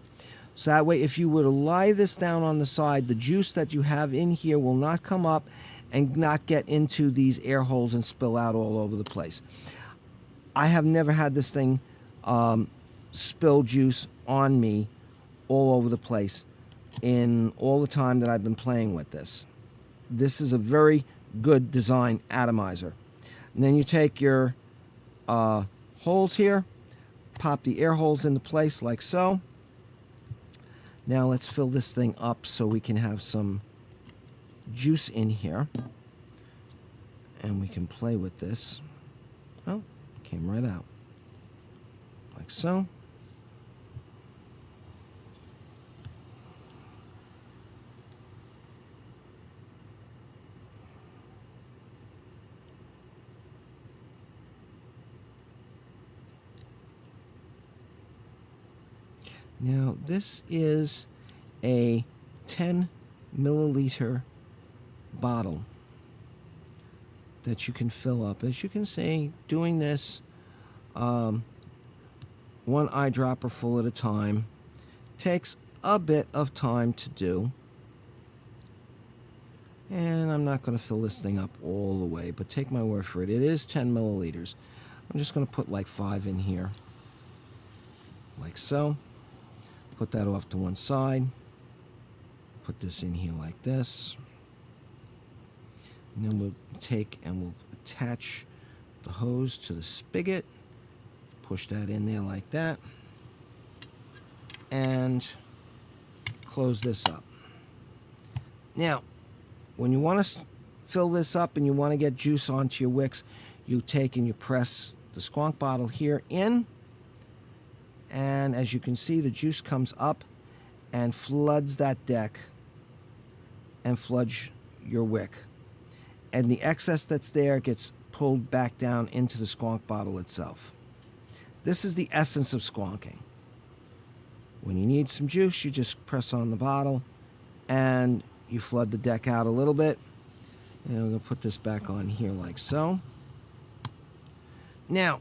So that way, if you were to lie this down on the side, the juice that you have in here will not come up and not get into these air holes and spill out all over the place. I have never had this thing spill juice on me all over the place in all the time that I've been playing with this. This is a very good design atomizer. And then you take your holes here, pop the air holes into place like so. Now let's fill this thing up so we can have some juice in here. And we can play with this. Oh, came right out. Like so. Now, this is a 10 milliliter bottle that you can fill up. As you can see, doing this one eyedropper full at a time takes a bit of time to do. And I'm not going to fill this thing up all the way, but take my word for it. It is 10 milliliters. I'm just going to put like 5 in here, like so. Put that off to one side. Put this in here like this. And then we'll take and we'll attach the hose to the spigot. Push that in there like that. And close this up. Now, when you want to fill this up and you want to get juice onto your wicks, you take and you press the squonk bottle here in. And as you can see, the juice comes up and floods that deck and floods your wick. And the excess that's there gets pulled back down into the squonk bottle itself. This is the essence of squonking. When you need some juice, you just press on the bottle and you flood the deck out a little bit. And I'm going to put this back on here like so. Now,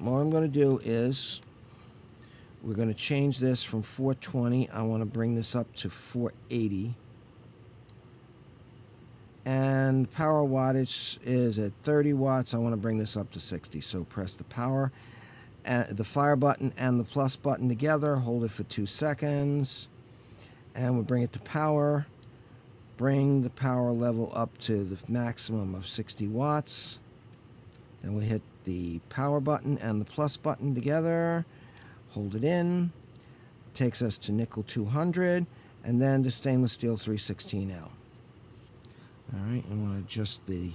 what I'm going to do is we're going to change this from 420. I want to bring this up to 480. And power wattage is at 30 watts. I want to bring this up to 60. So press the power, the fire button and the plus button together. Hold it for 2 seconds. And we'll bring it to power. Bring the power level up to the maximum of 60 watts. Then we hit the power button and the plus button together. Hold it in. Takes us to nickel 200. And then the stainless steel 316L. Alright, I'm going to adjust the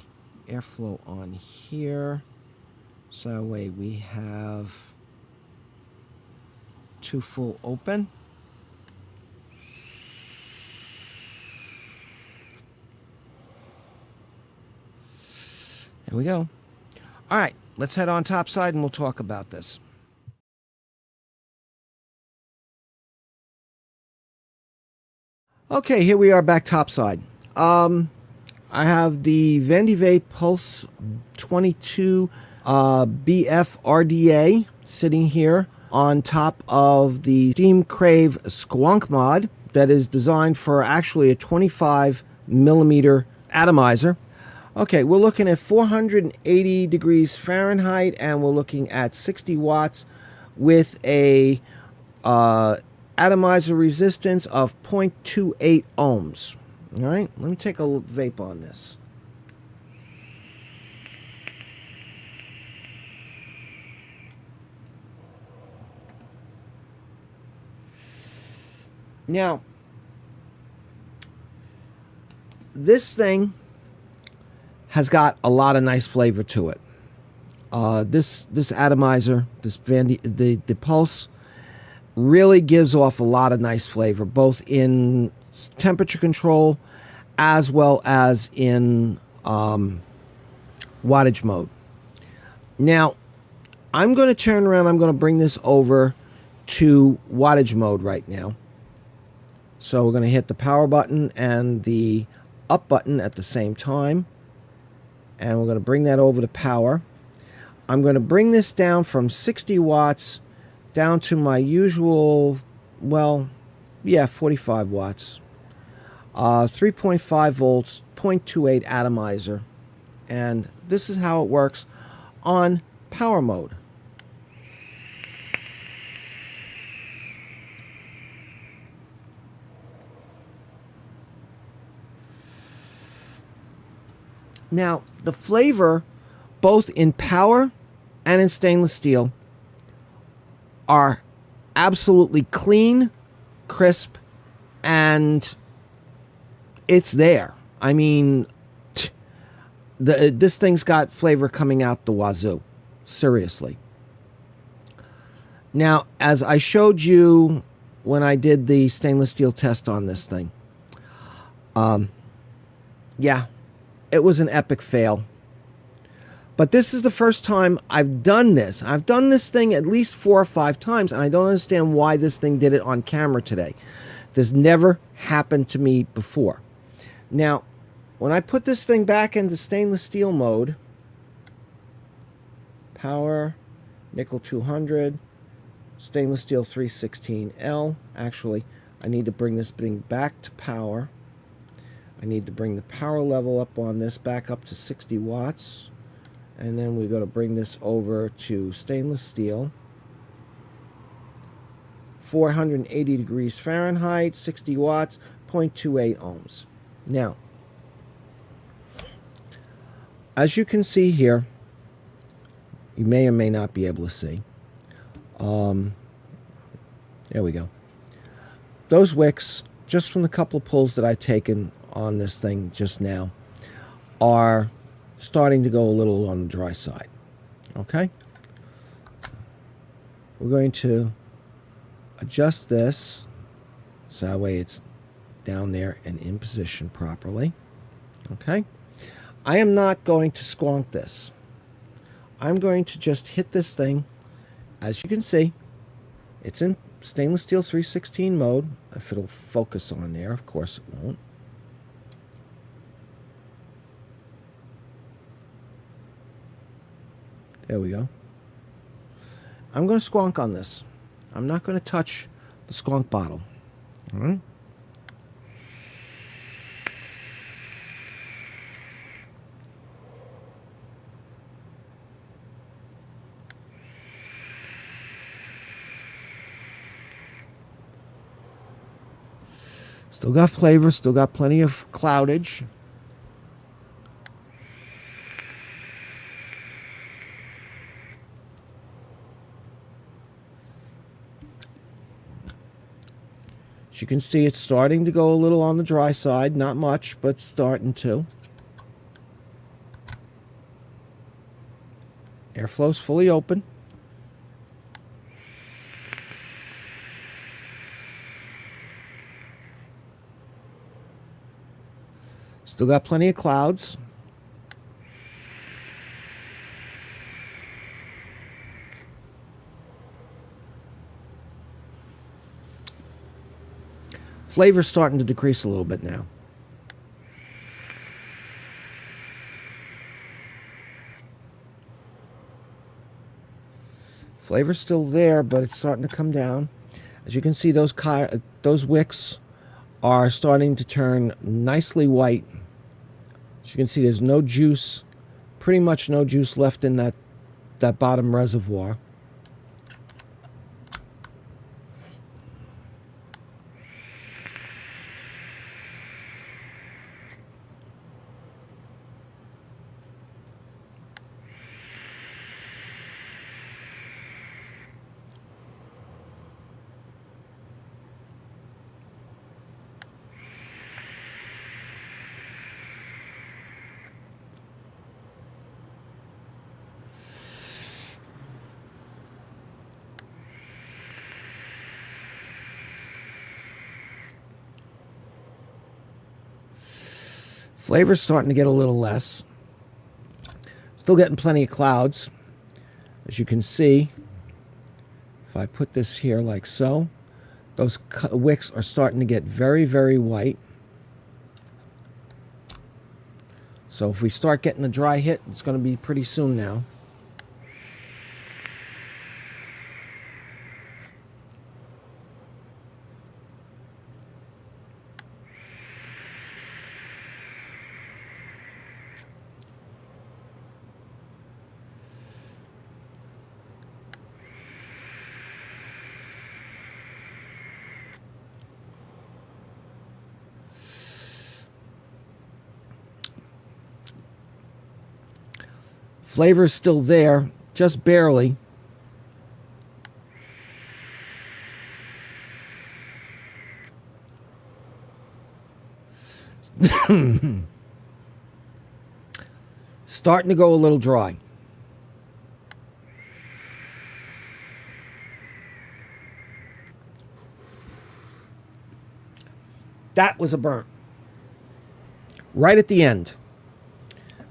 airflow on here. So that way we have 2 full open. There we go. Alright, let's head on topside and we'll talk about this. Okay, here we are back topside. I have the Vandy Vape Pulse 22 BF-RDA sitting here on top of the Steam Crave Squonk mod that is designed for actually a 25 millimeter atomizer. Okay, we're looking at 480 degrees Fahrenheit and we're looking at 60 watts with a atomizer resistance of 0.28 ohms. All right, let me take a vape on this. Now, this thing has got a lot of nice flavor to it. This atomizer, this Vandy, the Pulse, really gives off a lot of nice flavor, both in temperature control as well as in wattage mode. Now, I'm going to turn around. I'm going to bring this over to wattage mode right now. So we're going to hit the power button and the up button at the same time. And we're going to bring that over to power. I'm going to bring this down from 60 watts down to my usual, well, yeah, 45 watts. 3.5 volts, 0.28 atomizer. And this is how it works on power mode. Now, the flavor, both in power and in stainless steel, are absolutely clean, crisp, and it's there. I mean, this thing's got flavor coming out the wazoo. Seriously. Now, as I showed you when I did the stainless steel test on this thing, yeah, it was an epic fail. But this is the first time I've done this. I've done this thing at least 4 or 5 times, and I don't understand why this thing did it on camera today. This never happened to me before. Now, when I put this thing back into stainless steel mode, power, nickel 200, stainless steel 316L. Actually, I need to bring this thing back to power. I need to bring the power level up on this back up to 60 watts. And then we're going to bring this over to stainless steel. 480 degrees Fahrenheit, 60 watts, 0.28 ohms. Now, as you can see here, you may or may not be able to see. There we go. Those wicks, just from the couple of pulls that I've taken on this thing just now, are starting to go a little on the dry side. Okay? We're going to adjust this so that way it's down there and in position properly. Okay? I am not going to squonk this. I'm going to just hit this thing. As you can see, it's in stainless steel 316 mode. If it'll focus on there, of course it won't. There we go. I'm going to squonk on this. I'm not going to touch the squonk bottle. All right? Still got flavor, still got plenty of cloudage. As you can see, it's starting to go a little on the dry side. Not much, but starting to. Airflow's fully open. Still got plenty of clouds. Flavor's starting to decrease a little bit now. Flavor's still there, but it's starting to come down. As you can see, those wicks are starting to turn nicely white. As you can see, there's no juice, pretty much no juice left in that bottom reservoir. Flavor's starting to get a little less. Still getting plenty of clouds. As you can see, if I put this here like so, those wicks are starting to get very, very white. So if we start getting a dry hit, it's going to be pretty soon now. Flavor is still there, just barely. Starting to go a little dry. That was a burn. Right at the end.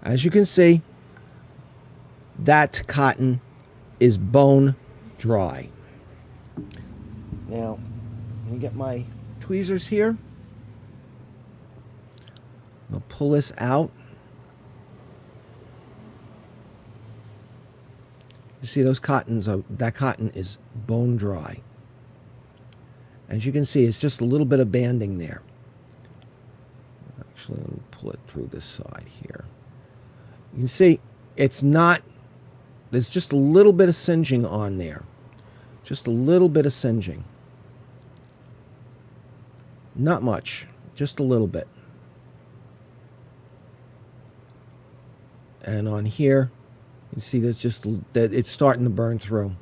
As you can see, that cotton is bone dry. Now, let me get my tweezers here. I'll pull this out. You see those cottons, that cotton is bone dry. As you can see, it's just a little bit of banding there. Actually, let me pull it through this side here. You can see it's not, there's just a little bit of singeing on there. Just a little bit of singeing. Not much, just a little bit. And on here, you see there's just that it's starting to burn through.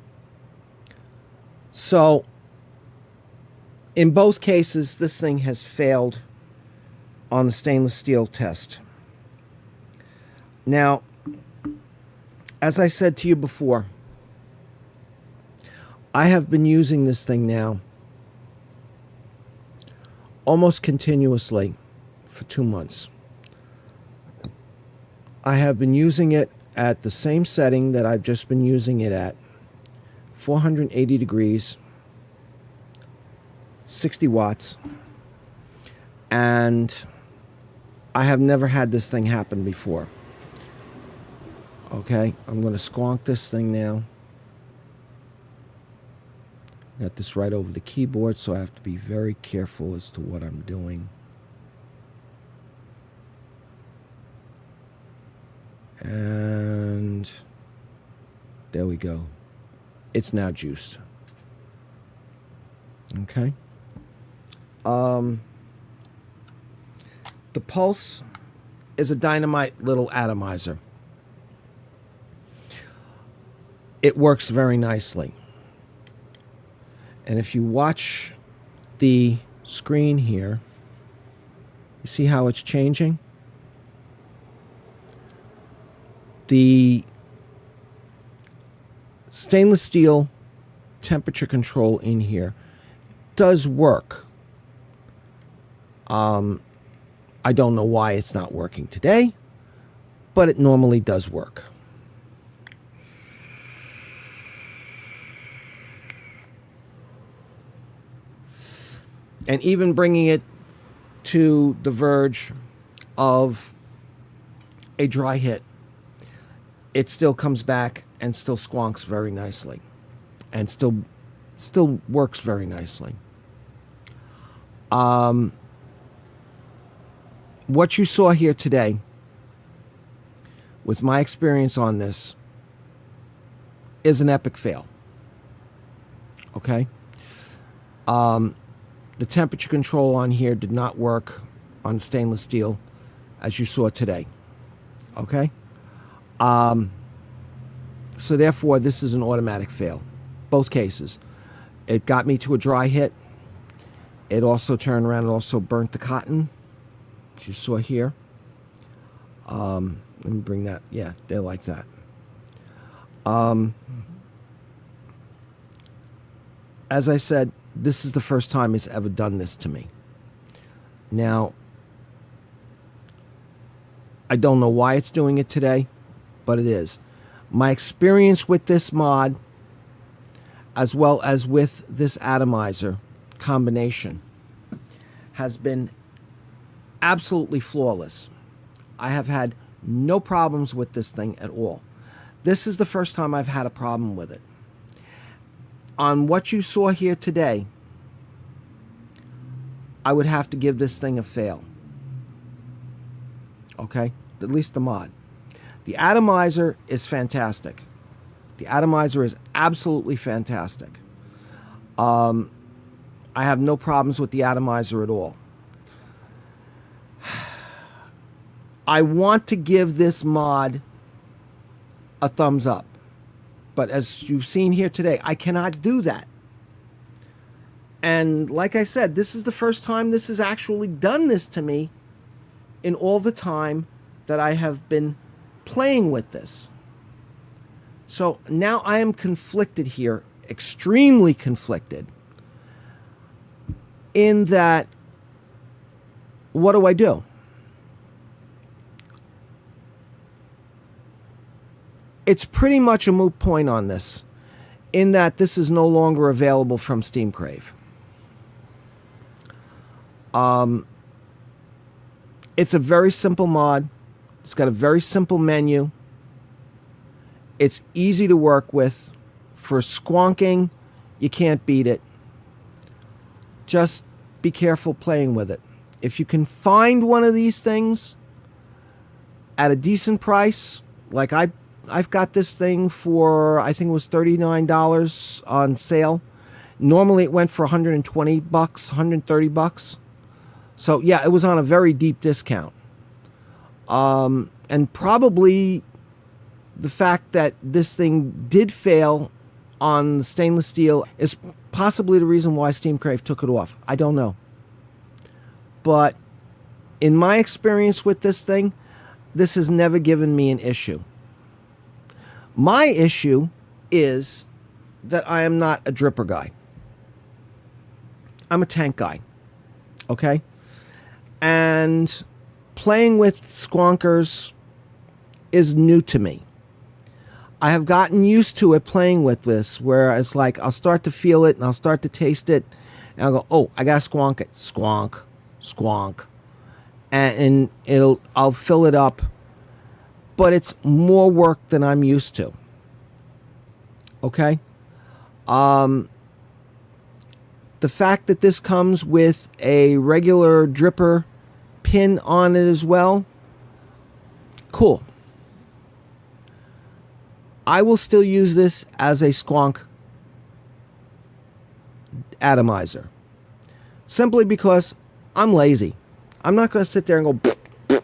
So, in both cases, this thing has failed on the stainless steel test. Now, as I said to you before, I have been using this thing now almost continuously for 2 months. I have been using it at the same setting that I've just been using it at, 480 degrees, 60 watts, and I have never had this thing happen before. Okay, I'm going to squonk this thing now. Got this right over the keyboard, so I have to be very careful as to what I'm doing. And there we go. It's now juiced. Okay. The Pulse is a dynamite little atomizer. It works very nicely. And if you watch the screen here, you see how it's changing? The stainless steel temperature control in here does work. I don't know why it's not working today, but it normally does work. And even bringing it to the verge of a dry hit, it still comes back and still squonks very nicely, and still works very nicely. What you saw here today, with my experience on this, is an epic fail. Okay? The temperature control on here did not work on stainless steel, as you saw today. Okay? So therefore, this is an automatic fail. Both cases. It got me to a dry hit. It also turned around and also burnt the cotton, as you saw here. Let me bring that. Yeah, they're like that. As I said, this is the first time it's ever done this to me. Now, I don't know why it's doing it today, but it is. My experience with this mod, as well as with this atomizer combination, has been absolutely flawless. I have had no problems with this thing at all. This is the first time I've had a problem with it. On what you saw here today, I would have to give this thing a fail. Okay? At least the mod. The atomizer is fantastic. The atomizer is absolutely fantastic. I have no problems with the atomizer at all. I want to give this mod a thumbs up. But as you've seen here today, I cannot do that. And like I said, this is the first time this has actually done this to me in all the time that I have been playing with this. So now I am conflicted here, extremely conflicted, in that, what do I do? It's pretty much a moot point on this, in that this is no longer available from Steam Crave. It's a very simple mod. It's got a very simple menu. It's easy to work with. For squonking, you can't beat it. Just be careful playing with it. If you can find one of these things at a decent price, like I've got this thing for, I think it was $39 on sale. Normally it went for 120 bucks, 130 bucks. So yeah, it was on a very deep discount. And probably the fact that this thing did fail on stainless steel is possibly the reason why Steam Crave took it off. I don't know. But in my experience with this thing, this has never given me an issue. My issue is that I am not a dripper guy. I'm a tank guy. Okay? And playing with squonkers is new to me. I have gotten used to it playing with this, where it's like I'll start to feel it and I'll start to taste it and I'll go, oh, I gotta squonk it. Squonk, squonk. And I'll fill it up. But it's more work than I'm used to. Okay? The fact that this comes with a regular dripper pin on it as well, cool. I will still use this as a squonk atomizer. Simply because I'm lazy. I'm not going to sit there and go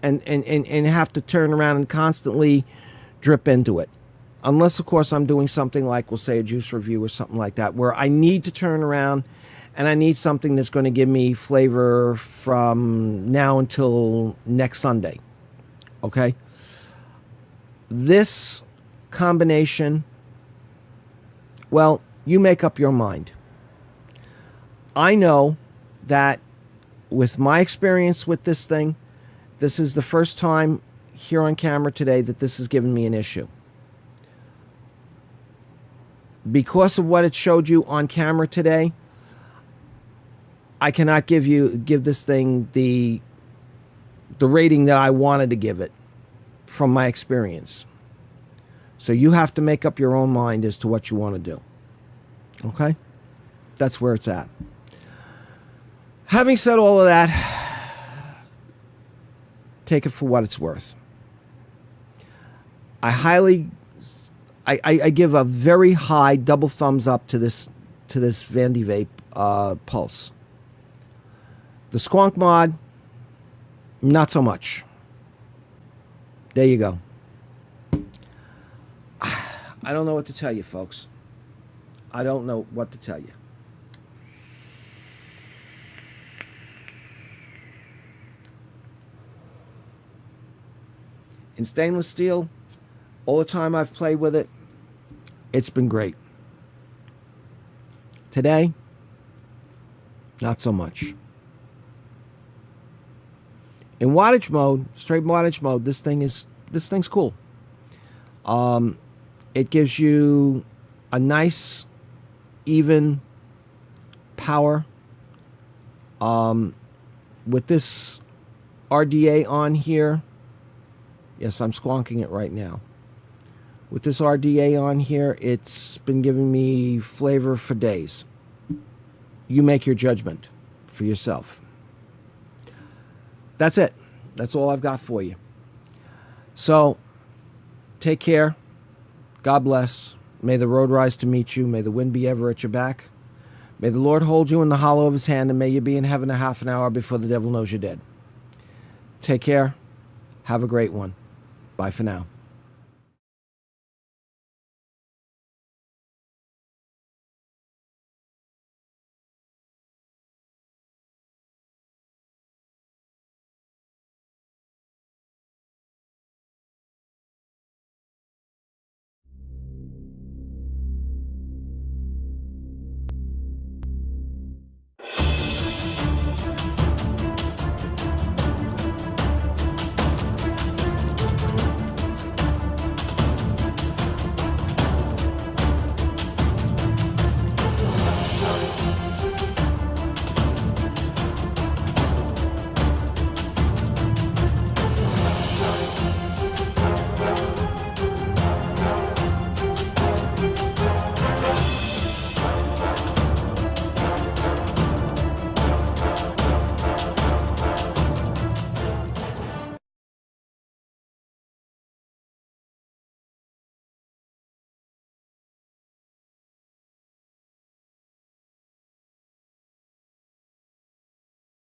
and have to turn around and constantly drip into it. Unless, of course, I'm doing something like, we'll say, a juice review or something like that, where I need to turn around and I need something that's going to give me flavor from now until next Sunday. Okay? This combination, well, you make up your mind. I know that with my experience with this thing, this is the first time here on camera today that this has given me an issue. Because of what it showed you on camera today, I cannot give this thing the rating that I wanted to give it from my experience. So you have to make up your own mind as to what you want to do. Okay? That's where it's at. Having said all of that, take it for what it's worth. I give a very high double thumbs up to this Vandy Vape Pulse. The Squonk mod, not so much. There you go. I don't know what to tell you, folks. I don't know what to tell you. In stainless steel, all the time I've played with it, it's been great. Today, not so much. In wattage mode, straight wattage mode, this thing's cool. It gives you a nice, even power. With this RDA on here, yes, I'm squonking it right now. With this RDA on here, it's been giving me flavor for days. You make your judgment for yourself. That's it. That's all I've got for you. So, take care. God bless. May the road rise to meet you. May the wind be ever at your back. May the Lord hold you in the hollow of his hand, and may you be in heaven a half an hour before the devil knows you're dead. Take care. Have a great one. Bye for now.